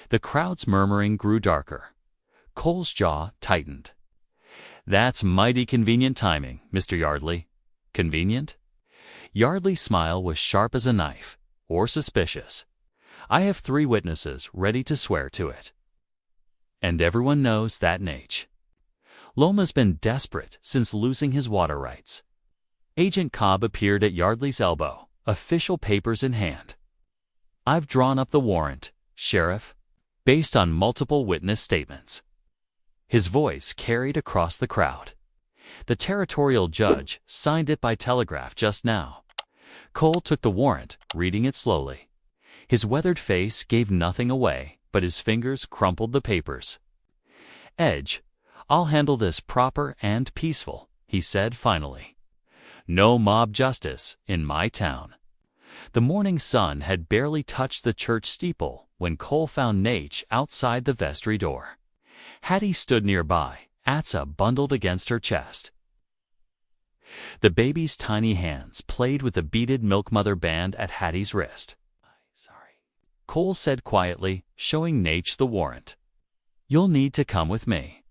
The crowd's murmuring grew darker. Cole's jaw tightened. "That's mighty convenient timing, Mr. Yardley." "Convenient?" Yardley's smile was sharp as a knife, or suspicious. "I have 3 witnesses ready to swear to it. And everyone knows that Nate Loma's been desperate since losing his water rights." Agent Cobb appeared at Yardley's elbow, official papers in hand. "I've drawn up the warrant, Sheriff, based on multiple witness statements." His voice carried across the crowd. "The territorial judge signed it by telegraph just now." Cole took the warrant, reading it slowly. His weathered face gave nothing away, but his fingers crumpled the papers. "Edge, I'll handle this proper and peaceful," he said finally. "No mob justice in my town." The morning sun had barely touched the church steeple when Cole found Nate outside the vestry door. Hattie stood nearby, Atsa bundled against her chest. The baby's tiny hands played with the beaded milk-mother band at Hattie's wrist. "Sorry," Cole said quietly, showing Nate the warrant. "You'll need to come with me."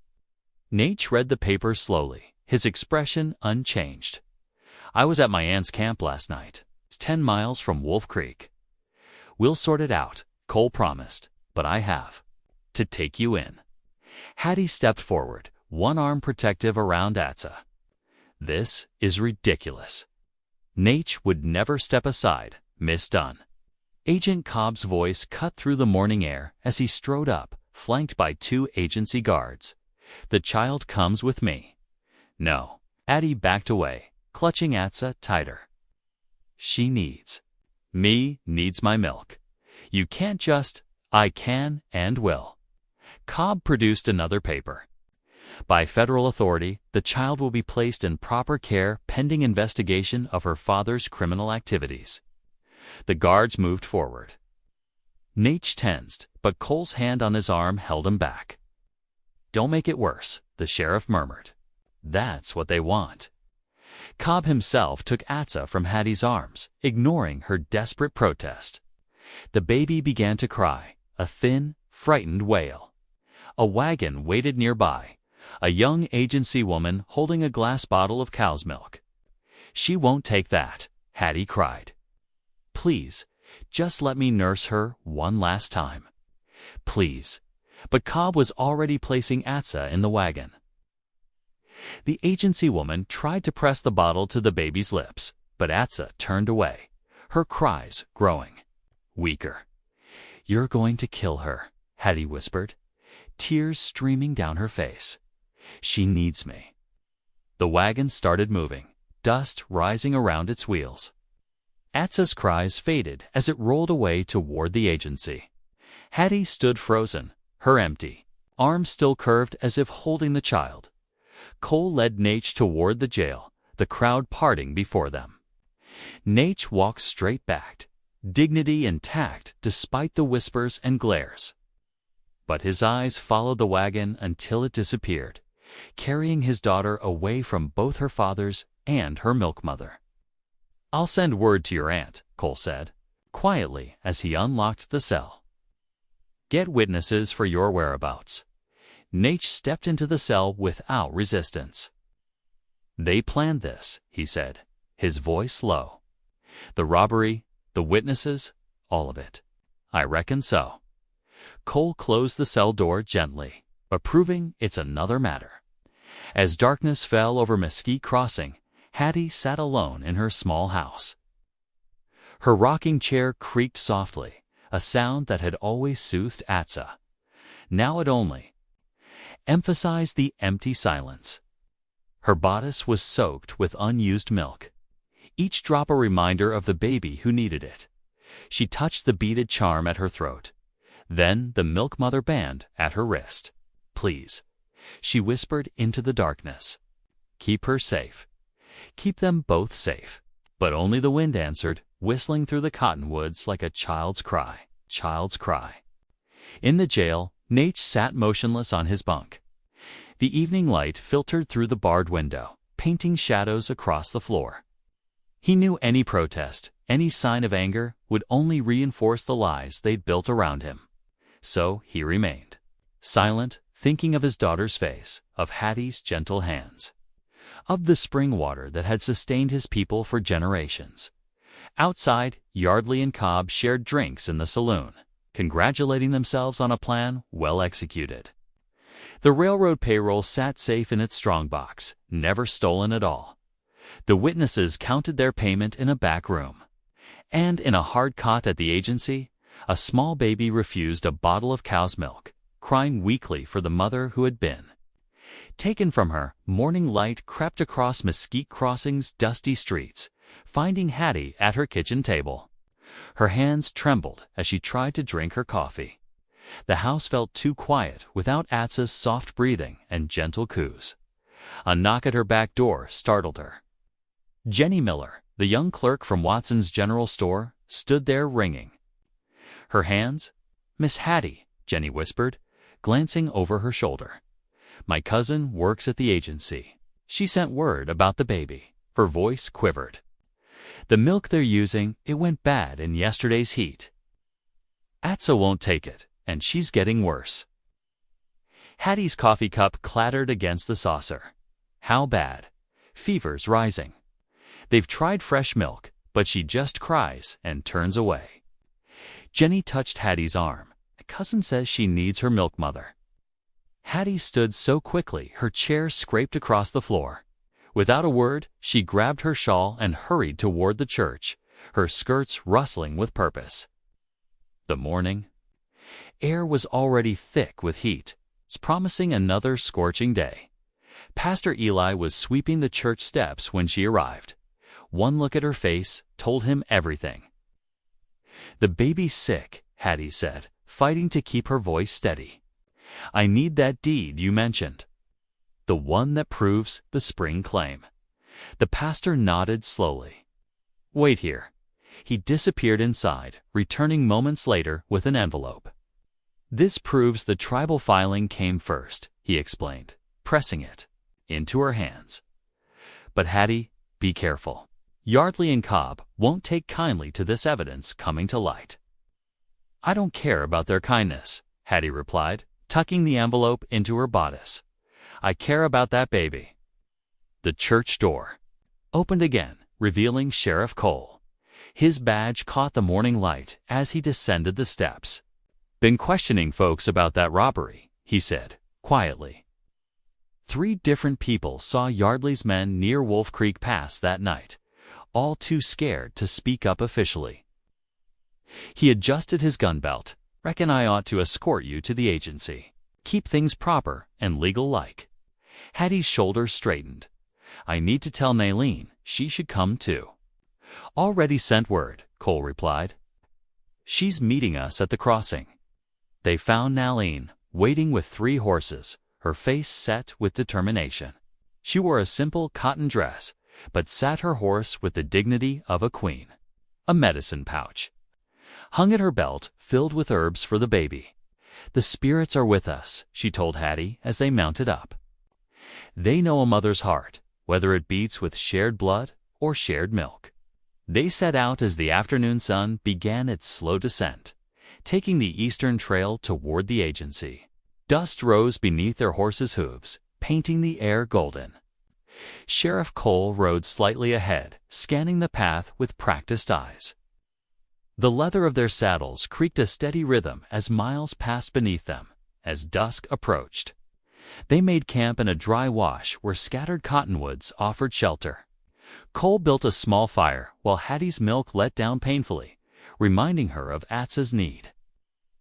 Nate read the paper slowly, his expression unchanged. "I was at my aunt's camp last night. It's 10 miles from Wolf Creek. We'll sort it out," Cole promised, "but I have to take you in." Hattie stepped forward, one arm protective around Atsa. "This is ridiculous." Nate would never step aside, Miss Dunn. Agent Cobb's voice cut through the morning air as he strode up, flanked by 2 agency guards. "The child comes with me." "No." Hattie backed away, clutching Atsa tighter. "She needs my milk. You can't just—" "I can and will." Cobb produced another paper. "By federal authority, the child will be placed in proper care pending investigation of her father's criminal activities." The guards moved forward. Nate tensed, but Cole's hand on his arm held him back. "Don't make it worse," the sheriff murmured. "That's what they want." Cobb himself took Atsa from Hattie's arms, ignoring her desperate protest. The baby began to cry, a thin, frightened wail. A wagon waited nearby, a young agency woman holding a glass bottle of cow's milk. "She won't take that," Hattie cried. "Please, just let me nurse her one last time. Please." But Cobb was already placing Atsa in the wagon. The agency woman tried to press the bottle to the baby's lips, but Atsa turned away, her cries growing. Weaker. "You're going to kill her," Hattie whispered, tears streaming down her face. "She needs me." The wagon started moving, dust rising around its wheels. Atsa's cries faded as it rolled away toward the agency. Hattie stood frozen, her empty arms still curved as if holding the child. Cole led Nate toward the jail, the crowd parting before them. Nate walked straight back, dignity intact despite the whispers and glares. But his eyes followed the wagon until it disappeared, carrying his daughter away from both her father's and her milk mother. "I'll send word to your aunt," Cole said, quietly as he unlocked the cell. "Get witnesses for your whereabouts." Nate stepped into the cell without resistance. "They planned this," he said, his voice low. "The robbery, the witnesses, all of it. I reckon so." Cole closed the cell door gently, approving it's another matter. As darkness fell over Mesquite Crossing, Hattie sat alone in her small house. Her rocking chair creaked softly, a sound that had always soothed Atsa. Now it only emphasized the empty silence. Her bodice was soaked with unused milk, each drop a reminder of the baby who needed it. She touched the beaded charm at her throat, then the milk mother band at her wrist. "Please," she whispered into the darkness. "Keep her safe. Keep them both safe." But only the wind answered, whistling through the cottonwoods like a child's cry, child's cry. In the jail, Nate sat motionless on his bunk. The evening light filtered through the barred window, painting shadows across the floor. He knew any protest, any sign of anger, would only reinforce the lies they'd built around him. So he remained, silent, thinking of his daughter's face, of Hattie's gentle hands, of the spring water that had sustained his people for generations. Outside, Yardley and Cobb shared drinks in the saloon, congratulating themselves on a plan well executed. The railroad payroll sat safe in its strongbox, never stolen at all. The witnesses counted their payment in a back room. And in a hard cot at the agency, a small baby refused a bottle of cow's milk, crying weakly for the mother who had been. Taken from her, morning light crept across Mesquite Crossing's dusty streets, finding Hattie at her kitchen table. Her hands trembled as she tried to drink her coffee. The house felt too quiet without Atsa's soft breathing and gentle coos. A knock at her back door startled her. Jenny Miller, the young clerk from Watson's General Store, stood there ringing. Her hands? "Miss Hattie," Jenny whispered, glancing over her shoulder. "My cousin works at the agency. She sent word about the baby." Her voice quivered. "The milk they're using, it went bad in yesterday's heat. Atsa won't take it, and she's getting worse." Hattie's coffee cup clattered against the saucer. "How bad?" "Fever's rising. They've tried fresh milk, but she just cries and turns away." Jenny touched Hattie's arm. "My cousin says she needs her milk mother." Hattie stood so quickly her chair scraped across the floor. Without a word, she grabbed her shawl and hurried toward the church, her skirts rustling with purpose. The morning air was already thick with heat, promising another scorching day. Pastor Eli was sweeping the church steps when she arrived. One look at her face told him everything. "The baby's sick," Hattie said, fighting to keep her voice steady. "I need that deed you mentioned. The one that proves the spring claim." The pastor nodded slowly. "Wait here." He disappeared inside, returning moments later with an envelope. "This proves the tribal filing came first," he explained, pressing it into her hands. "But Hattie, be careful. Yardley and Cobb won't take kindly to this evidence coming to light." "I don't care about their kindness," Hattie replied, tucking the envelope into her bodice. "I care about that baby." The church door opened again, revealing Sheriff Cole. His badge caught the morning light as he descended the steps. "Been questioning folks about that robbery," he said, quietly. 3 different people saw Yardley's men near Wolf Creek Pass that night, all too scared to speak up officially. He adjusted his gun belt. "Reckon I ought to escort you to the agency. Keep things proper and legal-like." Hattie's shoulders straightened. "I need to tell Nailene she should come too." Already sent word, Cole replied. She's meeting us at the crossing. They found Nalene, waiting with 3 horses, her face set with determination. She wore a simple cotton dress, but sat her horse with the dignity of a queen. A medicine pouch hung at her belt, filled with herbs for the baby. The spirits are with us, she told Hattie as they mounted up. They know a mother's heart, whether it beats with shared blood or shared milk. They set out as the afternoon sun began its slow descent, taking the eastern trail toward the agency. Dust rose beneath their horses' hooves, painting the air golden. Sheriff Cole rode slightly ahead, scanning the path with practiced eyes. The leather of their saddles creaked a steady rhythm as miles passed beneath them. As dusk approached, they made camp in a dry wash where scattered cottonwoods offered shelter. Cole built a small fire while Hattie's milk let down painfully, reminding her of Atsa's need.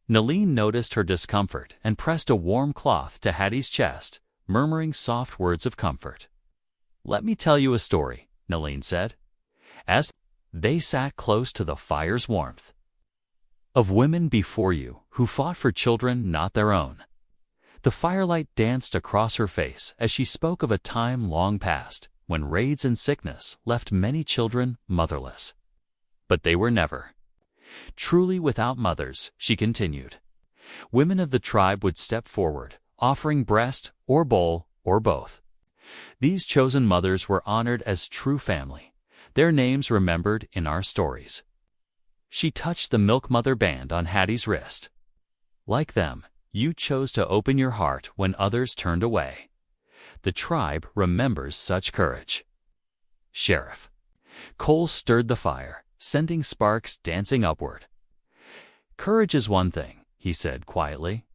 Nalene noticed her discomfort and pressed a warm cloth to Hattie's chest, murmuring soft words of comfort. "Let me tell you a story," Nalene said, as they sat close to the fire's warmth. "Of women before you who fought for children not their own." The firelight danced across her face as she spoke of a time long past when raids and sickness left many children motherless. But they were never truly without mothers, she continued. Women of the tribe would step forward, offering breast or bowl or both. These chosen mothers were honored as true family, their names remembered in our stories. She touched the Milk Mother band on Hattie's wrist. Like them, you chose to open your heart when others turned away. The tribe remembers such courage. Sheriff Cole stirred the fire, sending sparks dancing upward. "Courage is one thing," he said quietly,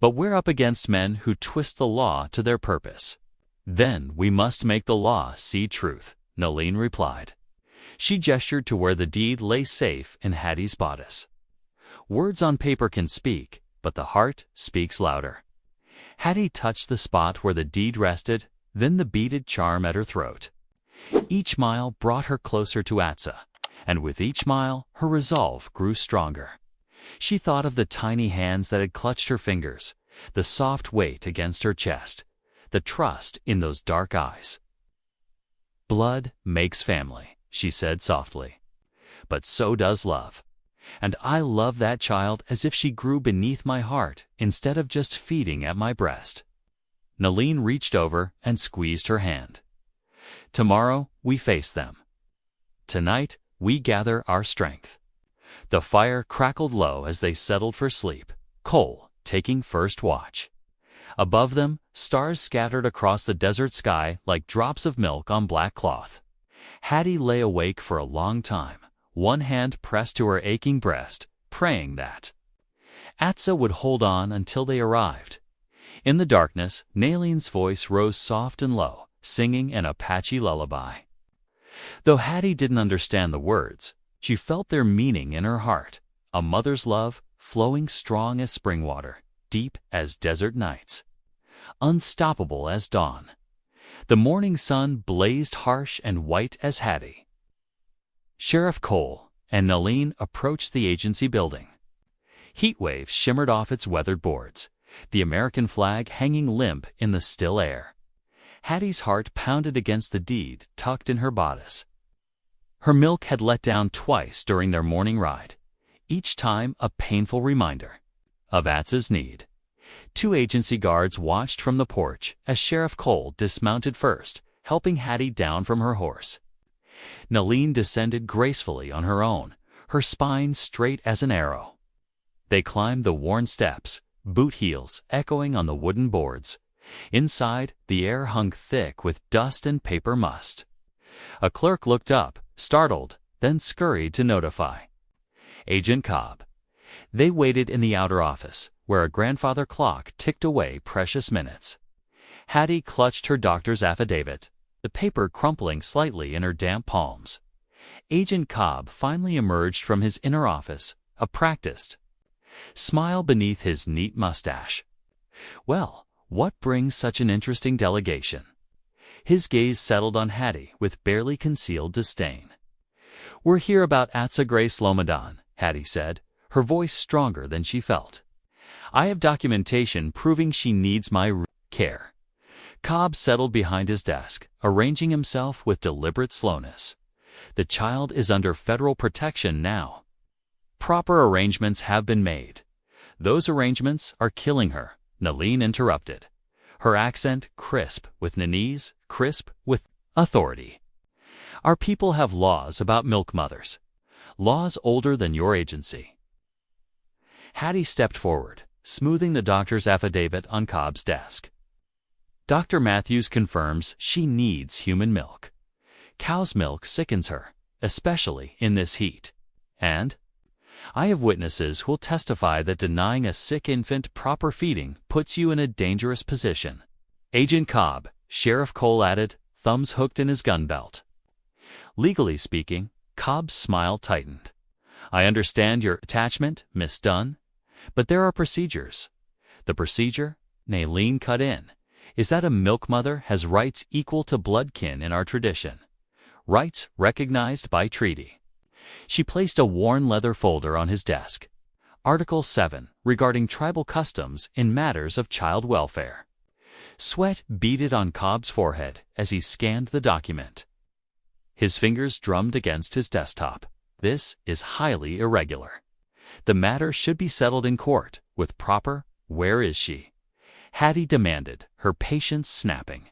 "but we're up against men who twist the law to their purpose. Then we must make the law see truth," Nalene replied. She gestured to where the deed lay safe in Hattie's bodice. "Words on paper can speak, but the heart speaks louder." Hattie touched the spot where the deed rested, then the beaded charm at her throat. Each mile brought her closer to Atsa, and with each mile her resolve grew stronger. She thought of the tiny hands that had clutched her fingers, the soft weight against her chest, the trust in those dark eyes. "Blood makes family," she said softly. "But so does love. And I love that child as if she grew beneath my heart instead of just feeding at my breast." Nalene reached over and squeezed her hand. "Tomorrow we face them. Tonight we gather our strength." The fire crackled low as they settled for sleep, Cole taking first watch. Above them, stars scattered across the desert sky like drops of milk on black cloth. Hattie lay awake for a long time, one hand pressed to her aching breast, praying that Atsa would hold on until they arrived. In the darkness, Nalene's voice rose soft and low, singing an Apache lullaby. Though Hattie didn't understand the words, she felt their meaning in her heart, a mother's love flowing strong as spring water, deep as desert nights, unstoppable as dawn. The morning sun blazed harsh and white as Hattie. Sheriff Cole and Nalene approached the agency building. Heat waves shimmered off its weathered boards, the American flag hanging limp in the still air. Hattie's heart pounded against the deed tucked in her bodice. Her milk had let down twice during their morning ride, each time a painful reminder of Atsa's need. 2 agency guards watched from the porch as Sheriff Cole dismounted first, helping Hattie down from her horse. Nalene descended gracefully on her own, her spine straight as an arrow. They climbed the worn steps, boot heels echoing on the wooden boards. Inside, the air hung thick with dust and paper must. A clerk looked up, startled, then scurried to notify Agent Cobb. They waited in the outer office, where a grandfather clock ticked away precious minutes. Hattie clutched her doctor's affidavit, the paper crumpling slightly in her damp palms. Agent Cobb finally emerged from his inner office, a practiced smile beneath his neat mustache. "Well, what brings such an interesting delegation?" His gaze settled on Hattie with barely concealed disdain. "We're here about Atsa Grace Lomadan," Hattie said, her voice stronger than she felt. "I have documentation proving she needs my care." Cobb settled behind his desk, arranging himself with deliberate slowness. "The child is under federal protection now. Proper arrangements have been made." "Those arrangements are killing her," Nalin interrupted, her accent crisp with Nanese, crisp with authority. "Our people have laws about milk mothers. Laws older than your agency." Hattie stepped forward, smoothing the doctor's affidavit on Cobb's desk. "Dr. Matthews confirms she needs human milk. Cow's milk sickens her, especially in this heat. And I have witnesses who will testify that denying a sick infant proper feeding puts you in a dangerous position." "Agent Cobb," Sheriff Cole added, thumbs hooked in his gun belt. Legally speaking, Cobb's smile tightened. "I understand your attachment, Miss Dunn, but there are procedures." "The procedure," Nalin cut in, "is that a milk mother has rights equal to bloodkin in our tradition. Rights recognized by treaty." She placed a worn leather folder on his desk. "Article 7, regarding tribal customs in matters of child welfare." Sweat beaded on Cobb's forehead as he scanned the document. His fingers drummed against his desktop. "This is highly irregular. The matter should be settled in court with proper—" "Where is she?" Hattie demanded, her patience snapping.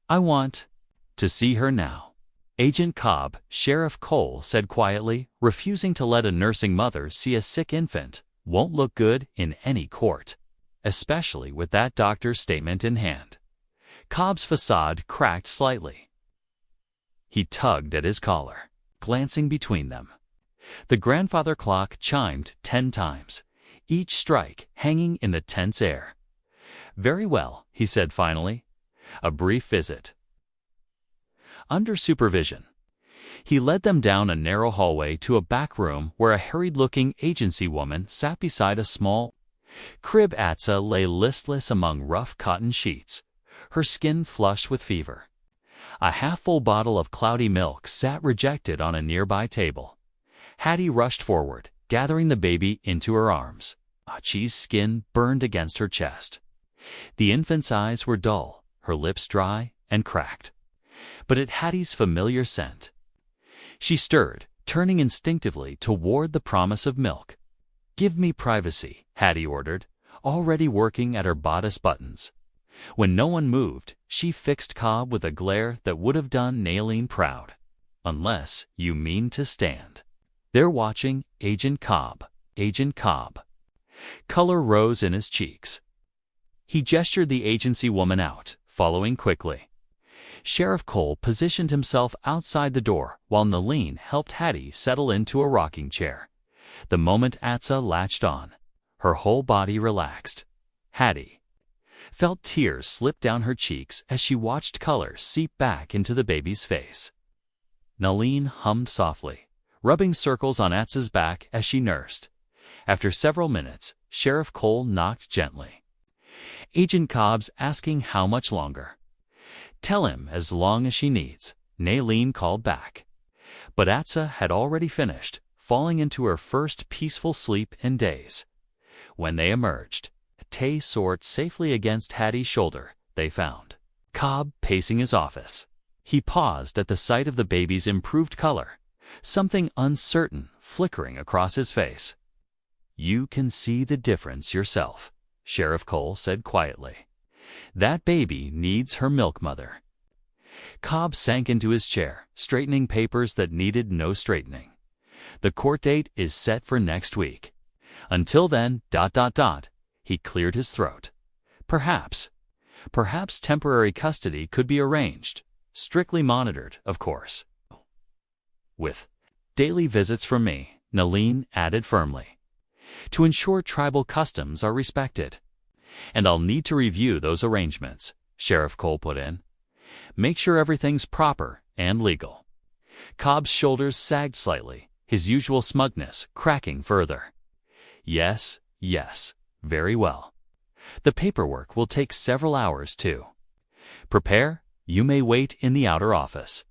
"I want to see her now." "Agent Cobb," Sheriff Cole said quietly, refusing to let a nursing mother see a sick infant won't look good in any court, especially with that doctor's statement in hand. Cobb's facade cracked slightly. He tugged at his collar, glancing between them. The grandfather clock chimed 10 times, each strike hanging in the tense air. "Very well," he said finally. "A brief visit." Under supervision, he led them down a narrow hallway to a back room where a harried-looking agency woman sat beside a small crib. Atsa lay listless among rough cotton sheets, her skin flushed with fever. A half-full bottle of cloudy milk sat rejected on a nearby table. Hattie rushed forward, gathering the baby into her arms. Apache's skin burned against her chest. The infant's eyes were dull, her lips dry and cracked, but at Hattie's familiar scent. She stirred, turning instinctively toward the promise of milk. "Give me privacy," Hattie ordered, already working at her bodice buttons. When no one moved, she fixed Cobb with a glare that would have done Nalin proud. "Unless you mean to stand." "They're watching, Agent Cobb, Agent Cobb." Color rose in his cheeks. He gestured the agency woman out, following quickly. Sheriff Cole positioned himself outside the door while Nalin helped Hattie settle into a rocking chair. The moment Atsa latched on, her whole body relaxed. Hattie felt tears slip down her cheeks as she watched color seep back into the baby's face. Nalin hummed softly, rubbing circles on Atsa's back as she nursed. After several minutes, Sheriff Cole knocked gently. "Agent Cobb's asking how much longer." "Tell him as long as she needs," Nalin called back. But Atsa had already finished, falling into her first peaceful sleep in days. When they emerged, Tay soared safely against Hattie's shoulder, they found Cobb pacing his office. He paused at the sight of the baby's improved color, something uncertain flickering across his face. "You can see the difference yourself," Sheriff Cole said quietly. "That baby needs her milk mother." Cobb sank into his chair, straightening papers that needed no straightening. "The court date is set for next week. Until then, ... He cleared his throat. Perhaps temporary custody could be arranged, strictly monitored, of course. With daily visits from me," Nalin added firmly, "to ensure tribal customs are respected." "And I'll need to review those arrangements," Sheriff Cole put in. "Make sure everything's proper and legal." Cobb's shoulders sagged slightly, his usual smugness cracking further. Yes, very well. The paperwork will take several hours, too. Prepare, you may wait in the outer office."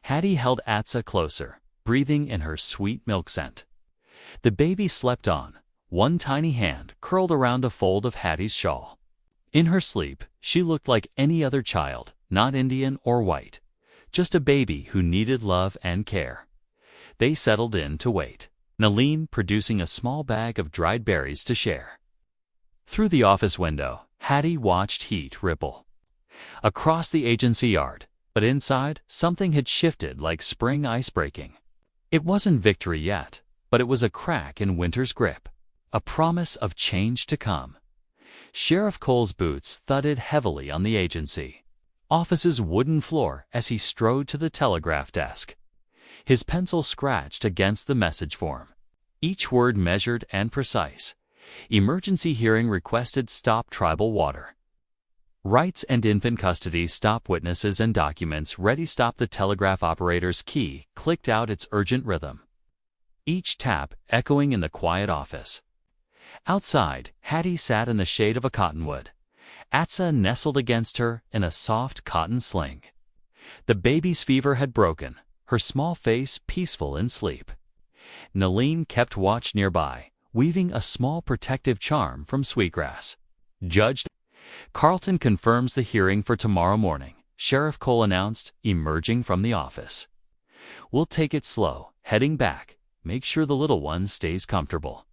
Hattie held Atsa closer, breathing in her sweet milk scent. The baby slept on, one tiny hand curled around a fold of Hattie's shawl. In her sleep, she looked like any other child, not Indian or white, just a baby who needed love and care. They settled in to wait, Nalin producing a small bag of dried berries to share. Through the office window, Hattie watched heat ripple across the agency yard, but inside, something had shifted like spring ice breaking. It wasn't victory yet, but it was a crack in winter's grip, a promise of change to come. Sheriff Cole's boots thudded heavily on the agency office's wooden floor as he strode to the telegraph desk. His pencil scratched against the message form, each word measured and precise. Emergency hearing requested stop tribal water. Rights and infant custody stop witnesses and documents ready stop. The telegraph operator's key clicked out its urgent rhythm, each tap echoing in the quiet office. Outside, Hattie sat in the shade of a cottonwood, Atsa nestled against her in a soft cotton sling. The baby's fever had broken, her small face peaceful in sleep. Nalin kept watch nearby, weaving a small protective charm from sweetgrass. Judge Carlton confirms the hearing for tomorrow morning, Sheriff Cole announced, emerging from the office. We'll take it slow, heading back. Make sure the little one stays comfortable.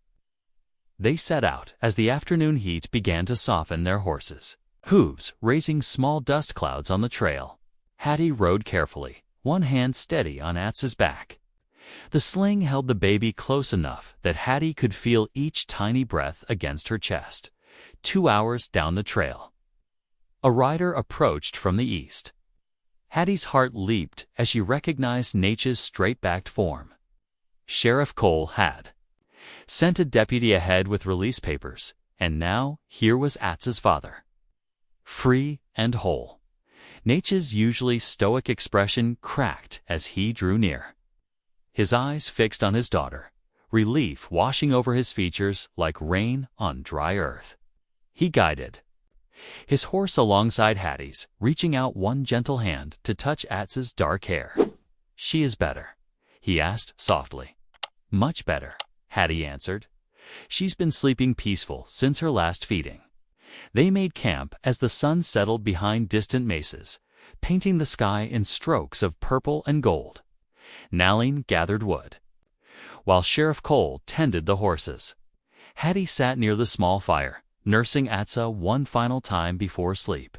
They set out as the afternoon heat began to soften their horses' hooves, raising small dust clouds on the trail. Hattie rode carefully, one hand steady on Atsa's back. The sling held the baby close enough that Hattie could feel each tiny breath against her chest. 2 hours down the trail, a rider approached from the east. Hattie's heart leaped as she recognized Natch's straight-backed form. Sheriff Cole had sent a deputy ahead with release papers, and now here was Atsa's father, free and whole. Natch's usually stoic expression cracked as he drew near, his eyes fixed on his daughter, relief washing over his features like rain on dry earth. He guided his horse alongside Hattie's, reaching out one gentle hand to touch Atsa's dark hair. "She is better?" he asked softly. "Much better," Hattie answered. "She's been sleeping peaceful since her last feeding." They made camp as the sun settled behind distant mesas, painting the sky in strokes of purple and gold. Nalin gathered wood, while Sheriff Cole tended the horses. Hattie sat near the small fire, nursing Atsa one final time before sleep.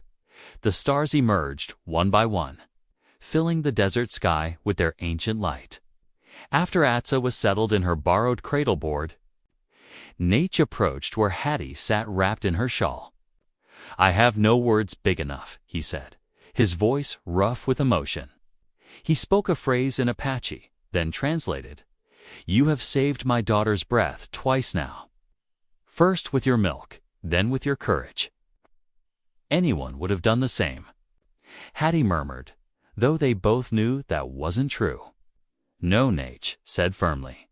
The stars emerged one by one, filling the desert sky with their ancient light. After Atsa was settled in her borrowed cradle board, Natch approached where Hattie sat wrapped in her shawl. "I have no words big enough," he said, his voice rough with emotion. He spoke a phrase in Apache, then translated, "You have saved my daughter's breath twice now. First with your milk, then with your courage." Anyone would have done the same, Hattie murmured, though they both knew that wasn't true. "No," Natch said firmly.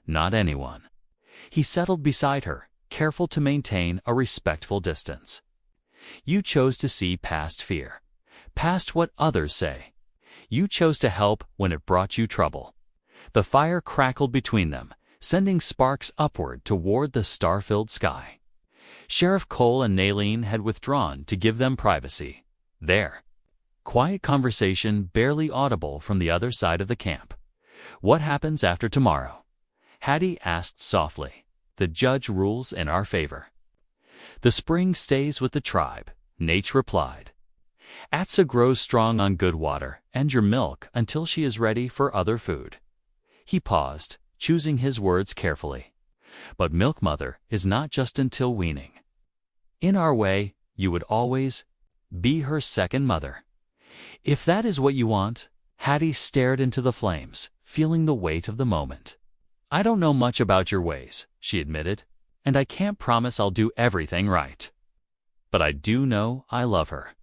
"Not anyone." He settled beside her, careful to maintain a respectful distance. "You chose to see past fear, past what others say. You chose to help when it brought you trouble." The fire crackled between them, sending sparks upward toward the star-filled sky. Sheriff Cole and Nalin had withdrawn to give them privacy. Their quiet conversation barely audible from the other side of the camp. "What happens after tomorrow?" Hattie asked softly. "The judge rules in our favor." "The spring stays with the tribe," Natch replied. "Atsa grows strong on good water and your milk until she is ready for other food." He paused, choosing his words carefully. "But Milk Mother is not just until weaning. In our way, you would always be her second mother. If that is what you want." Hattie stared into the flames, feeling the weight of the moment. "I don't know much about your ways," she admitted, "and I can't promise I'll do everything right. But I do know I love her,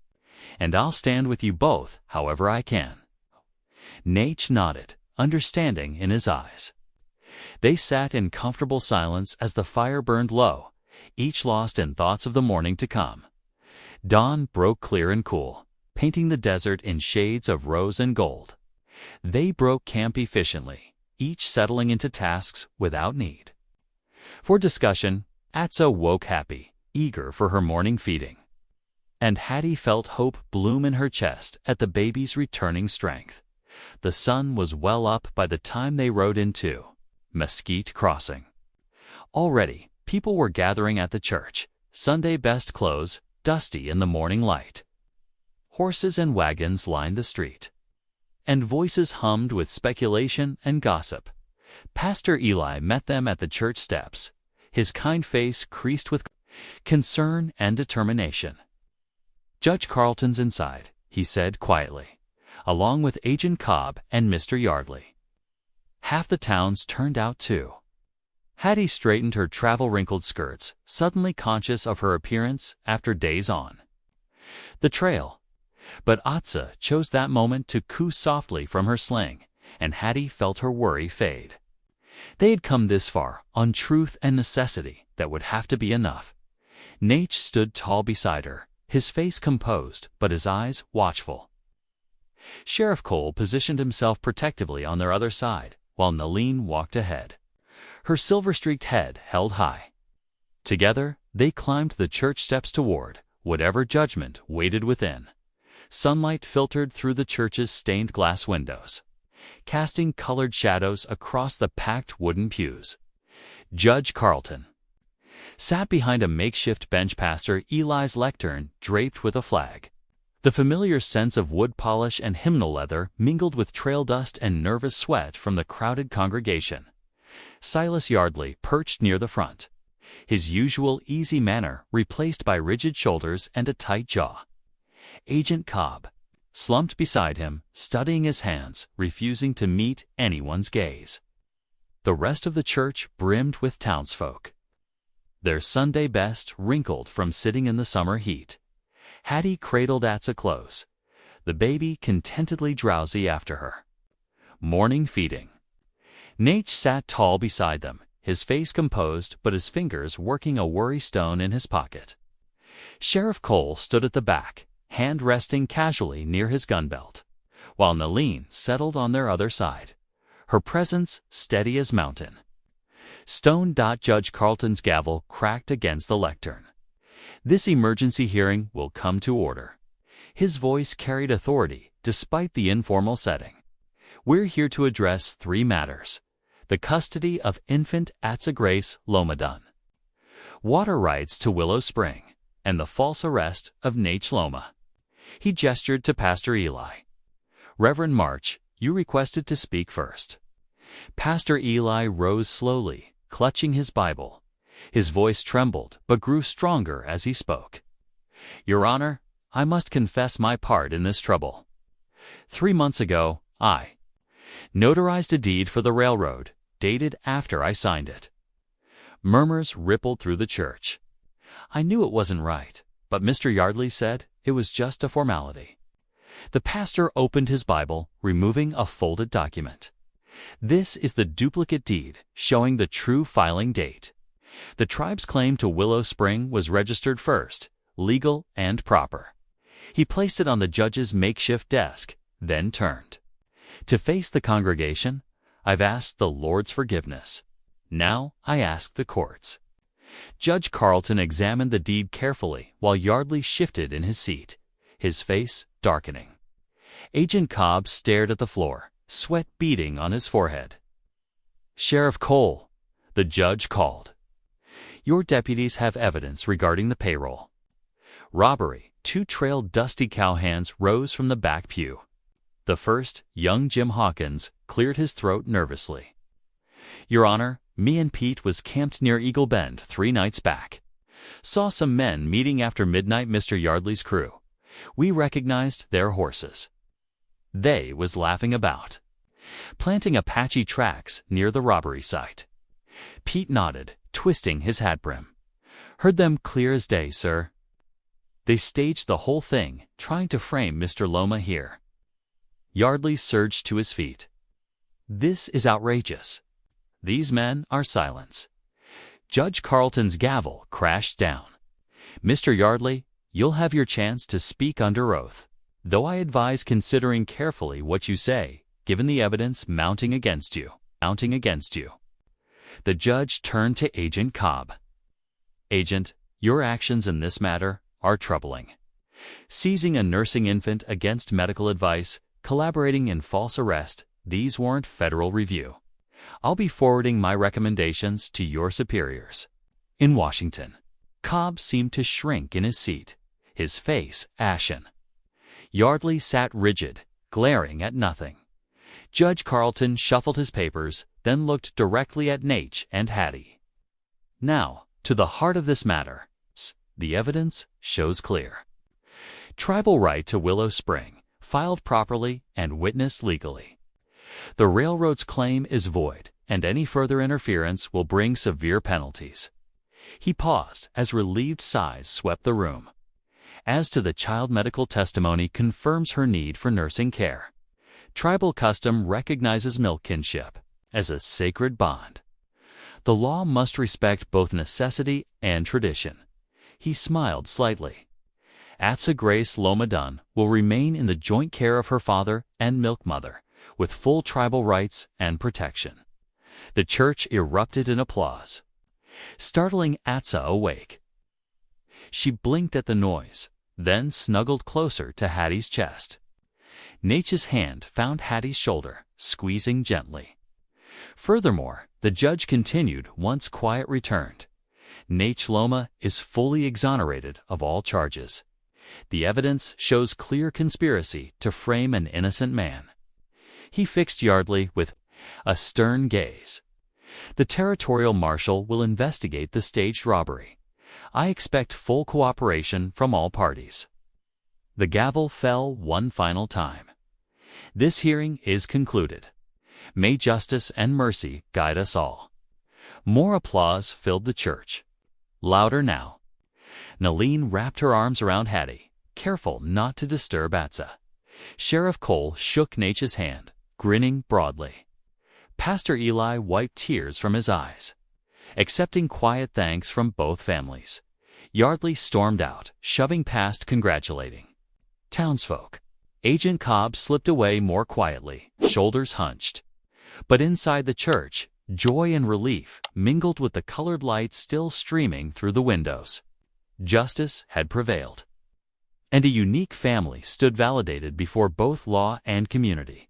and I'll stand with you both however I can." Natch nodded, understanding in his eyes. They sat in comfortable silence as the fire burned low, each lost in thoughts of the morning to come. Dawn broke clear and cool, painting the desert in shades of rose and gold. They broke camp efficiently, each settling into tasks without need. For discussion, Atza woke happy, eager for her morning feeding. And Hattie felt hope bloom in her chest at the baby's returning strength. The sun was well up by the time they rode into Mesquite Crossing. Already, people were gathering at the church, Sunday best clothes, dusty in the morning light. Horses and wagons lined the street, and voices hummed with speculation and gossip. Pastor Eli met them at the church steps, his kind face creased with concern and determination. "Judge Carleton's inside," he said quietly, along with Agent Cobb and Mr. Yardley. Half the town's turned out too. Hattie straightened her travel-wrinkled skirts, suddenly conscious of her appearance after days on the trail. But Atza chose that moment to coo softly from her sling, and Hattie felt her worry fade. They had come this far on truth and necessity that would have to be enough. Nate stood tall beside her, his face composed but his eyes watchful. Sheriff Cole positioned himself protectively on their other side, while Naleen walked ahead, her silver-streaked head held high. Together, they climbed the church steps toward whatever judgment waited within. Sunlight filtered through the church's stained glass windows, casting colored shadows across the packed wooden pews. Judge Carleton sat behind a makeshift bench, Pastor Eli's lectern draped with a flag. The familiar sense of wood polish and hymnal leather mingled with trail dust and nervous sweat from the crowded congregation. Silas Yardley perched near the front, his usual easy manner replaced by rigid shoulders and a tight jaw. Agent Cobb slumped beside him, studying his hands, refusing to meet anyone's gaze. The rest of the church brimmed with townsfolk, their Sunday best wrinkled from sitting in the summer heat. Hattie cradled Atza close, the baby contentedly drowsy after her morning feeding. Nate sat tall beside them, his face composed but his fingers working a worry stone in his pocket. Sheriff Cole stood at the back, hand resting casually near his gun belt, while Naleen settled on their other side, her presence steady as mountain. Stone. Judge Carleton's gavel cracked against the lectern. "This emergency hearing will come to order." His voice carried authority despite the informal setting. "We're here to address 3 matters: the custody of infant Atza Grace Lomadun, water rights to Willow Spring, and the false arrest of Nate Loma." He gestured to Pastor Eli. "Reverend March, you requested to speak first." Pastor Eli rose slowly, clutching his Bible. His voice trembled but grew stronger as he spoke. "Your Honor, I must confess my part in this trouble. 3 months ago, I notarized a deed for the railroad, dated after I signed it." Murmurs rippled through the church. "I knew it wasn't right, but Mr. Yardley said it was just a formality." The pastor opened his Bible, removing a folded document. "This is the duplicate deed, showing the true filing date. The tribe's claim to Willow Spring was registered first, legal and proper." He placed it on the judge's makeshift desk, then turned to face the congregation. "I've asked the Lord's forgiveness. Now I ask the courts." Judge Carleton examined the deed carefully while Yardley shifted in his seat, his face darkening. Agent Cobb stared at the floor, sweat beading on his forehead. "Sheriff Cole," the judge called, "your deputies have evidence regarding the payroll robbery." 2 trailed dusty cowhands rose from the back pew. The first, young Jim Hawkins, cleared his throat nervously. "Your Honor, me and Pete was camped near Eagle Bend 3 nights back. Saw some men meeting after midnight, Mr. Yardley's crew. We recognized their horses. They was laughing about, planting Apache tracks near the robbery site." Pete nodded, twisting his hat brim. "Heard them clear as day, sir. They staged the whole thing, trying to frame Mr. Loma here." Yardley surged to his feet. "This is outrageous. These men are silence." Judge Carleton's gavel crashed down. "Mr. Yardley, you'll have your chance to speak under oath, though I advise considering carefully what you say, given the evidence mounting against you." mounting against you. The judge turned to Agent Cobb. Agent, your actions in this matter are troubling. Seizing a nursing infant against medical advice, collaborating in false arrest, these warrant federal review. I'll be forwarding my recommendations to your superiors. In Washington, Cobb seemed to shrink in his seat, his face ashen. Yardley sat rigid, glaring at nothing. Judge Carlton shuffled his papers, then looked directly at Nate and Hattie. Now, to the heart of this matter. The evidence shows clear. Tribal right to Willow Spring, filed properly and witnessed legally. The railroad's claim is void, and any further interference will bring severe penalties. He paused as relieved sighs swept the room. As to the child, medical testimony confirms her need for nursing care. Tribal custom recognizes milk kinship as a sacred bond. The law must respect both necessity and tradition. He smiled slightly. Atsa Grace Lomadun will remain in the joint care of her father and milk mother, with full tribal rights and protection. The church erupted in applause, startling Atsa awake. She blinked at the noise, then snuggled closer to Hattie's chest. Nate's hand found Hattie's shoulder, squeezing gently. Furthermore, the judge continued once quiet returned. Nate Loma is fully exonerated of all charges. The evidence shows clear conspiracy to frame an innocent man. He fixed Yardley with a stern gaze. The territorial marshal will investigate the staged robbery. I expect full cooperation from all parties. The gavel fell one final time. This hearing is concluded. May justice and mercy guide us all. More applause filled the church. Louder now. Nalene wrapped her arms around Hattie, careful not to disturb Atsa. Sheriff Cole shook Nate's hand, grinning broadly. Pastor Eli wiped tears from his eyes. Accepting quiet thanks from both families, Yardley stormed out, shoving past congratulating townsfolk. Agent Cobb slipped away more quietly, shoulders hunched. But inside the church, joy and relief mingled with the colored light still streaming through the windows. Justice had prevailed. And a unique family stood validated before both law and community.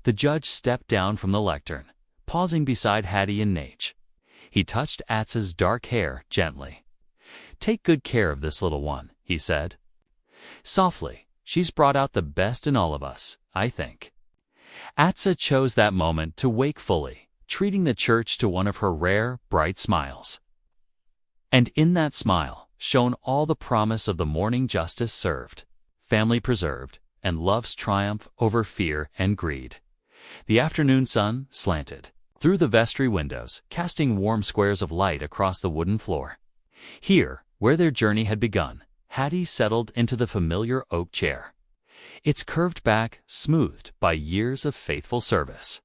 The judge stepped down from the lectern, pausing beside Hattie and Nate. He touched Atsa's dark hair gently. "Take good care of this little one," he said. Softly, "She's brought out the best in all of us, I think." Atsa chose that moment to wake fully, treating the church to one of her rare, bright smiles. And in that smile shone all the promise of the morning justice served, family preserved, and love's triumph over fear and greed. The afternoon sun slanted through the vestry windows, casting warm squares of light across the wooden floor. Here, where their journey had begun, Hattie settled into the familiar oak chair, its curved back smoothed by years of faithful service.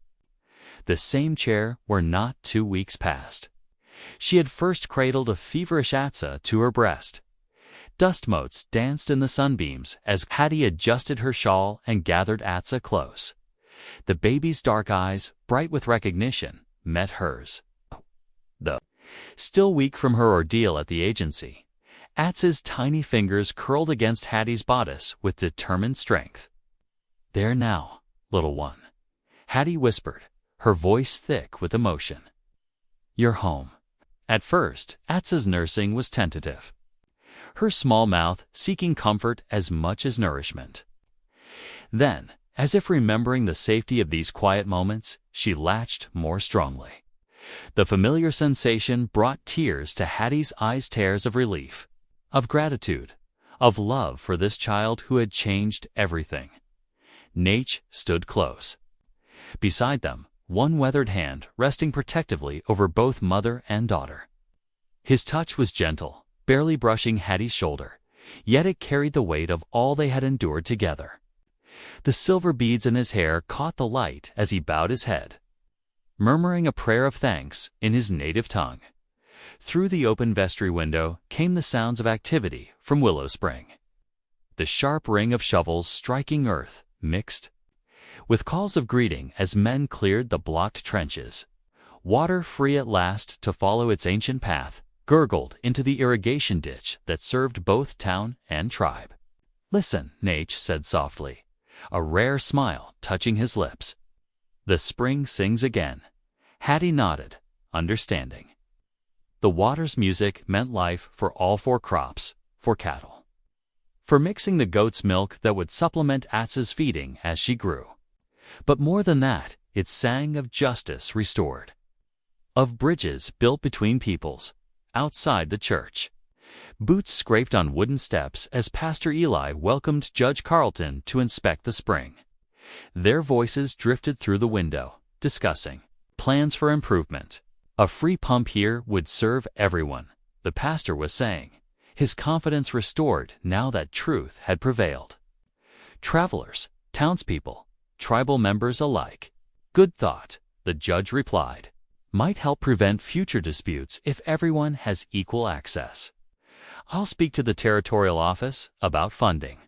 The same chair where not 2 weeks passed. She had first cradled a feverish Atsa to her breast. Dust motes danced in the sunbeams as Hattie adjusted her shawl and gathered Atsa close. The baby's dark eyes, bright with recognition, met hers. Though still weak from her ordeal at the agency, Atsa's tiny fingers curled against Hattie's bodice with determined strength. "There now, little one," Hattie whispered, her voice thick with emotion. "You're home." At first, Atsa's nursing was tentative, her small mouth seeking comfort as much as nourishment. Then, as if remembering the safety of these quiet moments, she latched more strongly. The familiar sensation brought tears to Hattie's eyes, tears of relief, of gratitude, of love for this child who had changed everything. Nate stood close. Beside them, one weathered hand resting protectively over both mother and daughter. His touch was gentle, barely brushing Hattie's shoulder, yet it carried the weight of all they had endured together. The silver beads in his hair caught the light as he bowed his head, murmuring a prayer of thanks in his native tongue. Through the open vestry window came the sounds of activity from Willow Spring. The sharp ring of shovels striking earth mixed with calls of greeting as men cleared the blocked trenches. Water, free at last to follow its ancient path, gurgled into the irrigation ditch that served both town and tribe. "Listen," Nate said softly, a rare smile touching his lips. "The spring sings again." Hattie nodded, understanding. The water's music meant life for all 4 crops, for cattle, for mixing the goat's milk that would supplement Atz's feeding as she grew. But more than that, it sang of justice restored, of bridges built between peoples, outside the church. Boots scraped on wooden steps as Pastor Eli welcomed Judge Carlton to inspect the spring. Their voices drifted through the window, discussing plans for improvement. A free pump here would serve everyone, the pastor was saying, his confidence restored now that truth had prevailed. Travelers, townspeople, tribal members alike. "Good thought," the judge replied. "Might help prevent future disputes if everyone has equal access. I'll speak to the territorial office about funding."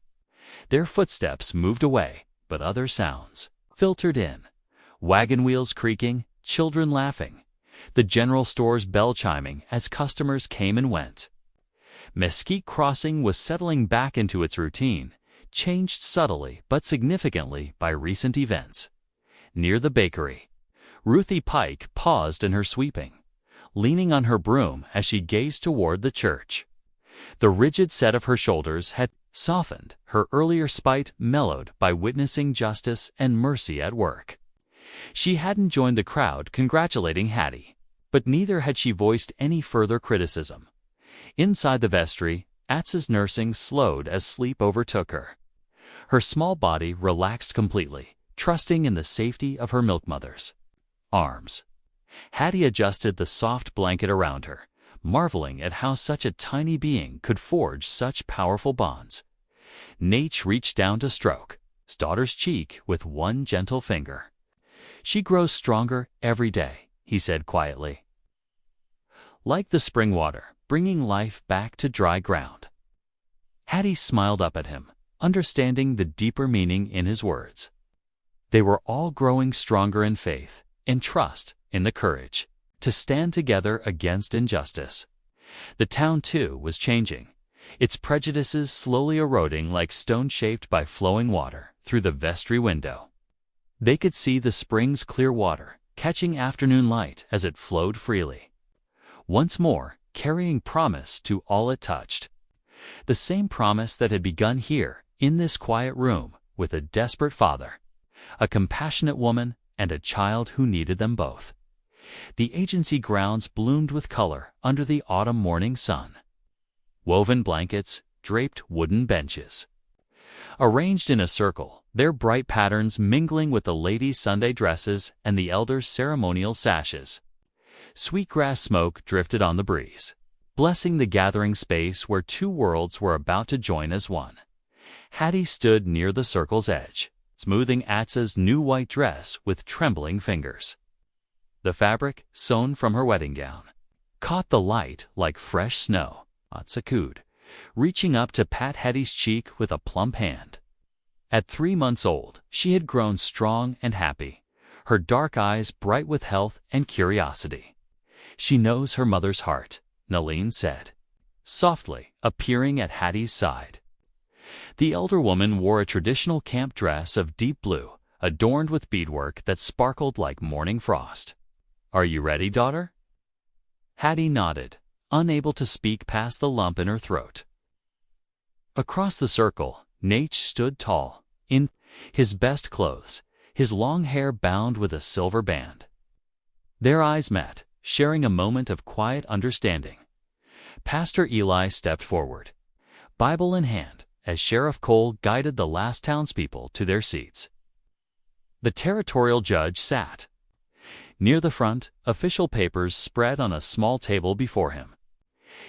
Their footsteps moved away, but other sounds filtered in. Wagon wheels creaking, children laughing, the general store's bell chiming as customers came and went. Mesquite Crossing was settling back into its routine, changed subtly but significantly by recent events. Near the bakery, Ruthie Pike paused in her sweeping, leaning on her broom as she gazed toward the church. The rigid set of her shoulders had softened, her earlier spite mellowed by witnessing justice and mercy at work. She hadn't joined the crowd congratulating Hattie, but neither had she voiced any further criticism. Inside the vestry, Atz's nursing slowed as sleep overtook her. Her small body relaxed completely, trusting in the safety of her milkmother's arms. Hattie adjusted the soft blanket around her, marveling at how such a tiny being could forge such powerful bonds. Nate reached down to stroke his daughter's cheek with one gentle finger. "She grows stronger every day," he said quietly. "Like the spring water, bringing life back to dry ground." Hattie smiled up at him, understanding the deeper meaning in his words. They were all growing stronger in faith, in trust, in the courage to stand together against injustice. The town, too, was changing, its prejudices slowly eroding like stone shaped by flowing water through the vestry window. They could see the spring's clear water, catching afternoon light as it flowed freely, once more carrying promise to all it touched. The same promise that had begun here, in this quiet room, with a desperate father, a compassionate woman, and a child who needed them both. The agency grounds bloomed with color under the autumn morning sun. Woven blankets, draped wooden benches, arranged in a circle, their bright patterns mingling with the ladies' Sunday dresses and the elders' ceremonial sashes. Sweetgrass smoke drifted on the breeze, blessing the gathering space where 2 worlds were about to join as one. Hattie stood near the circle's edge, smoothing Atz's new white dress with trembling fingers. The fabric, sewn from her wedding gown, caught the light like fresh snow. Atza cooed, reaching up to pat Hattie's cheek with a plump hand. At 3 months old, she had grown strong and happy, her dark eyes bright with health and curiosity. "She knows her mother's heart," Naleen said, softly, appearing at Hattie's side. The elder woman wore a traditional camp dress of deep blue, adorned with beadwork that sparkled like morning frost. "Are you ready, daughter?" Hattie nodded, unable to speak past the lump in her throat. Across the circle, Nate stood tall, in his best clothes, his long hair bound with a silver band. Their eyes met, sharing a moment of quiet understanding. Pastor Eli stepped forward, Bible in hand, as Sheriff Cole guided the last townspeople to their seats. The territorial judge sat. Near the front, official papers spread on a small table before him.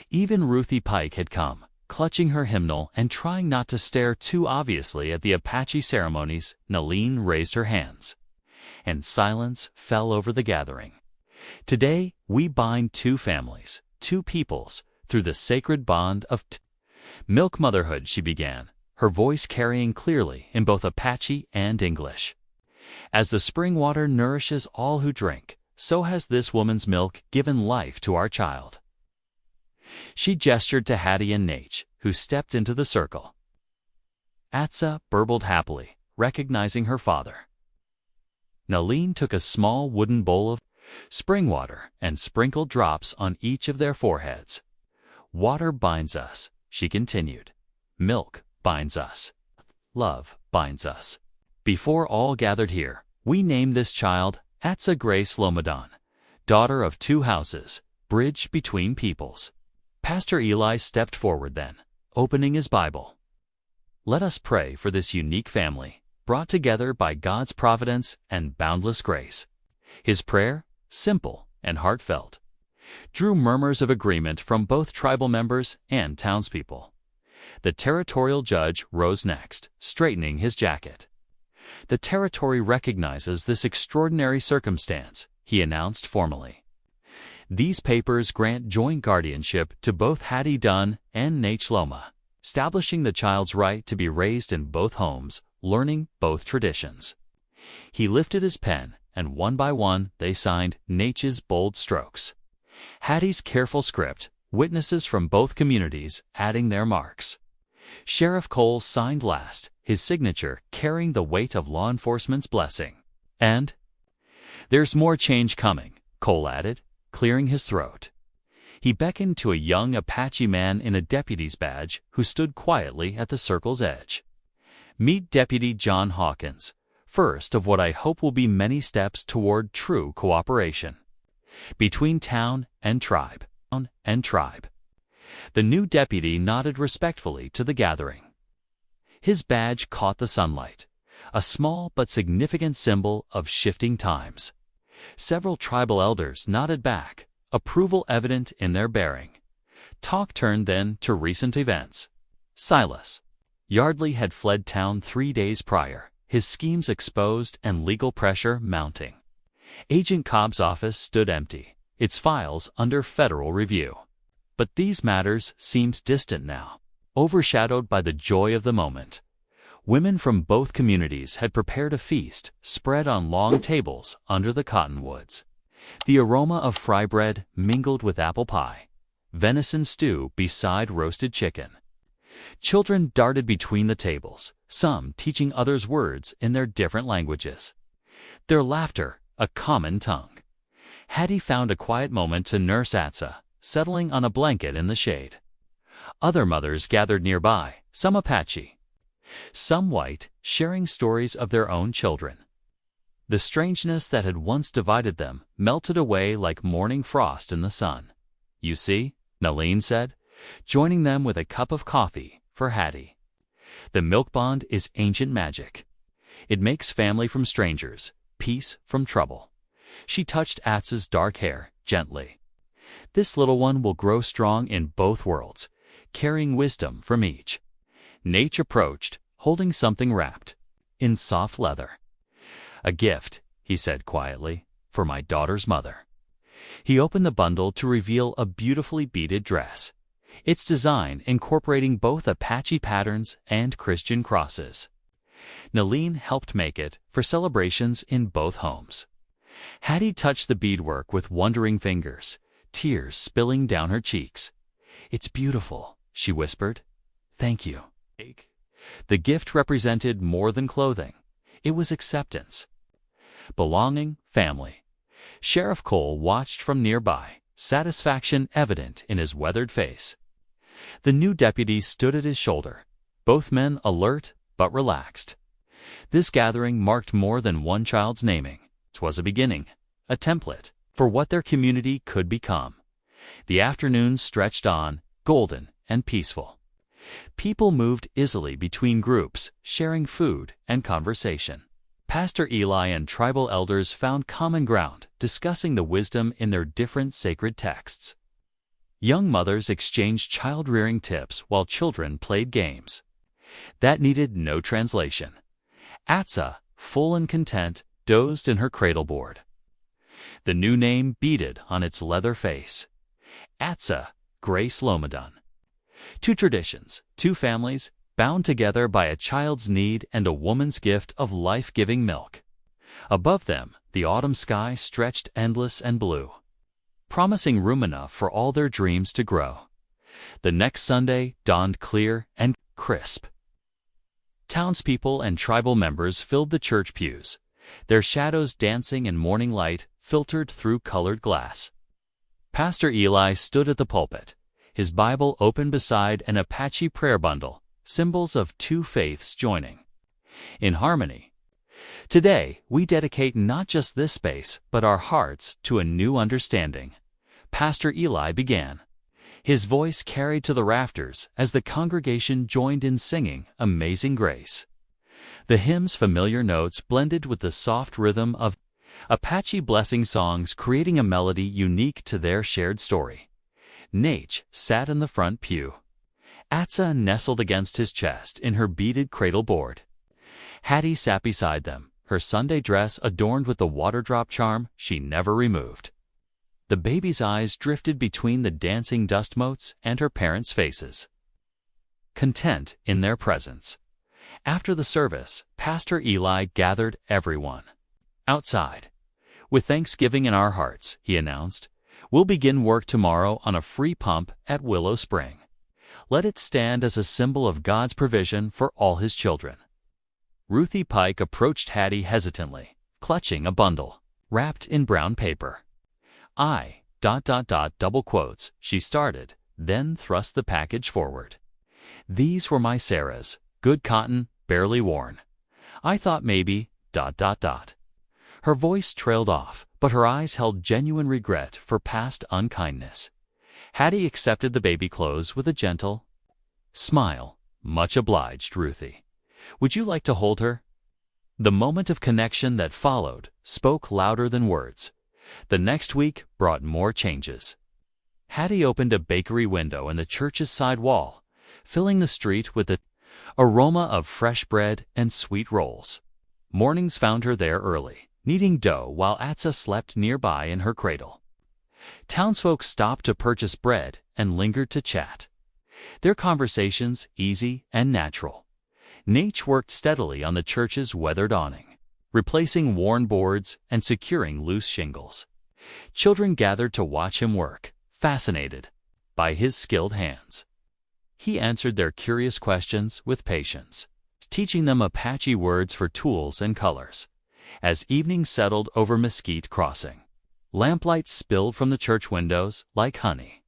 Even Ruthie Pike had come, clutching her hymnal and trying not to stare too obviously at the Apache ceremonies. Naleen raised her hands, and silence fell over the gathering. "Today, we bind 2 families, 2 peoples, through the sacred bond of milk motherhood," she began, her voice carrying clearly in both Apache and English. As the spring water nourishes all who drink, so has this woman's milk given life to our child." She gestured to Hattie and Nate, who stepped into the circle. Atsa burbled happily, recognizing her father. Nalin took a small wooden bowl of spring water and sprinkled drops on each of their foreheads. "Water binds us," she continued. "Milk binds us. Love binds us. Before all gathered here, we named this child Atsa Grace Lomadon, daughter of two houses, bridge between peoples." Pastor Eli stepped forward then, opening his Bible. "Let us pray for this unique family, brought together by God's providence and boundless grace." His prayer, simple and heartfelt, drew murmurs of agreement from both tribal members and townspeople. The territorial judge rose next, straightening his jacket. "The territory recognizes this extraordinary circumstance," he announced formally. "These papers grant joint guardianship to both Hattie Dunn and Nate Loma, establishing the child's right to be raised in both homes, learning both traditions." He lifted his pen, and one by one they signed Nate's bold strokes. Hattie's careful script, witnesses from both communities adding their marks. Sheriff Cole signed last, his signature carrying the weight of law enforcement's blessing. "And there's more change coming," Cole added, clearing his throat. He beckoned to a young Apache man in a deputy's badge who stood quietly at the circle's edge. "Meet Deputy John Hawkins, first of what I hope will be many steps toward true cooperation between town and tribe." The new deputy nodded respectfully to the gathering. His badge caught the sunlight, a small but significant symbol of shifting times. Several tribal elders nodded back, approval evident in their bearing. Talk turned then to recent events. Silas Yardley had fled town 3 days prior, his schemes exposed and legal pressure mounting. Agent Cobb's office stood empty, its files under federal review. But these matters seemed distant now, overshadowed by the joy of the moment. Women from both communities had prepared a feast spread on long tables under the cottonwoods. The aroma of fry bread mingled with apple pie, venison stew beside roasted chicken. Children darted between the tables, some teaching others words in their different languages. Their laughter, a common tongue. Hattie found a quiet moment to nurse Atsa, settling on a blanket in the shade. Other mothers gathered nearby, some Apache, some white, sharing stories of their own children. The strangeness that had once divided them melted away like morning frost in the sun. "You see," Nalin said, joining them with a cup of coffee for Hattie. "The milk bond is ancient magic. It makes family from strangers, peace from trouble." She touched Atsa's dark hair gently. "This little one will grow strong in both worlds, carrying wisdom from each." Nate approached, holding something wrapped in soft leather. "A gift," he said quietly, "for my daughter's mother." He opened the bundle to reveal a beautifully beaded dress, its design incorporating both Apache patterns and Christian crosses. Nalin helped make it for celebrations in both homes. Hattie touched the beadwork with wondering fingers, tears spilling down her cheeks. "It's beautiful," she whispered. "Thank you." The gift represented more than clothing. It was acceptance, belonging, family. Sheriff Cole watched from nearby, satisfaction evident in his weathered face. The new deputy stood at his shoulder, both men alert but relaxed. This gathering marked more than one child's naming. 'Twas a beginning, a template for what their community could become. The afternoon stretched on, golden and peaceful. People moved easily between groups, sharing food and conversation. Pastor Eli and tribal elders found common ground, discussing the wisdom in their different sacred texts. Young mothers exchanged child-rearing tips while children played games that needed no translation. Atsa, full and content, dozed in her cradleboard. The new name beaded on its leather face. Atsa Grace Lomadon. Two traditions, two families, bound together by a child's need and a woman's gift of life-giving milk. Above them, the autumn sky stretched endless and blue, promising room enough for all their dreams to grow. The next Sunday dawned clear and crisp. Townspeople and tribal members filled the church pews, their shadows dancing in morning light filtered through colored glass. Pastor Eli stood at the pulpit, his Bible open beside an Apache prayer bundle, symbols of two faiths joining in harmony. Today, we dedicate not just this space, but our hearts to a new understanding. Pastor Eli began. His voice carried to the rafters as the congregation joined in singing Amazing Grace. The hymn's familiar notes blended with the soft rhythm of Apache blessing songs, creating a melody unique to their shared story. Nate sat in the front pew. Atsa nestled against his chest in her beaded cradle board. Hattie sat beside them, her Sunday dress adorned with the water drop charm she never removed. The baby's eyes drifted between the dancing dust motes and her parents' faces, content in their presence. After the service, Pastor Eli gathered everyone outside. With Thanksgiving in our hearts, he announced, we'll begin work tomorrow on a free pump at Willow Spring. Let it stand as a symbol of God's provision for all His children. Ruthie Pike approached Hattie hesitantly, clutching a bundle wrapped in brown paper. Double quotes, she started, then thrust the package forward. These were my Sarah's, good cotton, barely worn. I thought maybe, Her voice trailed off, but her eyes held genuine regret for past unkindness. Hattie accepted the baby clothes with a gentle smile. Much obliged, Ruthie. Would you like to hold her? The moment of connection that followed spoke louder than words. The next week brought more changes. Hattie opened a bakery window in the church's side wall, filling the street with the aroma of fresh bread and sweet rolls. Mornings found her there early, kneading dough while Atsa slept nearby in her cradle. Townsfolk stopped to purchase bread and lingered to chat, their conversations easy and natural. Nate worked steadily on the church's weathered awning, replacing worn boards and securing loose shingles. Children gathered to watch him work, fascinated by his skilled hands. He answered their curious questions with patience, teaching them Apache words for tools and colors. As evening settled over Mesquite Crossing, lamplight spilled from the church windows like honey.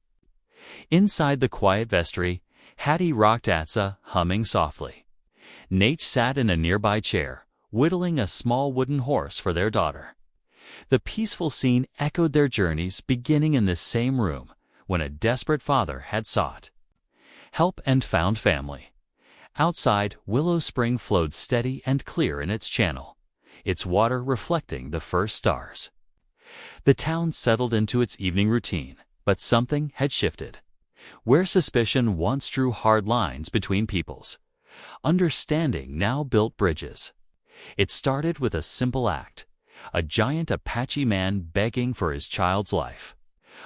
Inside the quiet vestry, Hattie rocked Atsa, humming softly. Nate sat in a nearby chair, whittling a small wooden horse for their daughter. The peaceful scene echoed their journeys beginning in this same room when a desperate father had sought help and found family. Outside, Willow Spring flowed steady and clear in its channel, its water reflecting the first stars. The town settled into its evening routine, but something had shifted. Where suspicion once drew hard lines between peoples, understanding now built bridges. It started with a simple act, a giant Apache man begging for his child's life,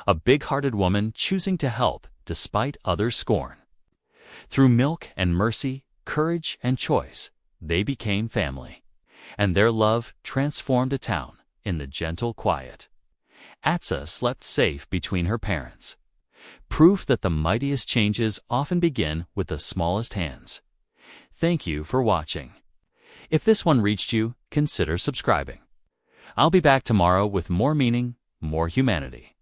a big-hearted woman choosing to help despite others' scorn. Through milk and mercy, courage and choice, they became family, and their love transformed a town in the gentle quiet. Atsa slept safe between her parents, proof that the mightiest changes often begin with the smallest hands. Thank you for watching. If this one reached you, consider subscribing. I'll be back tomorrow with more meaning, more humanity.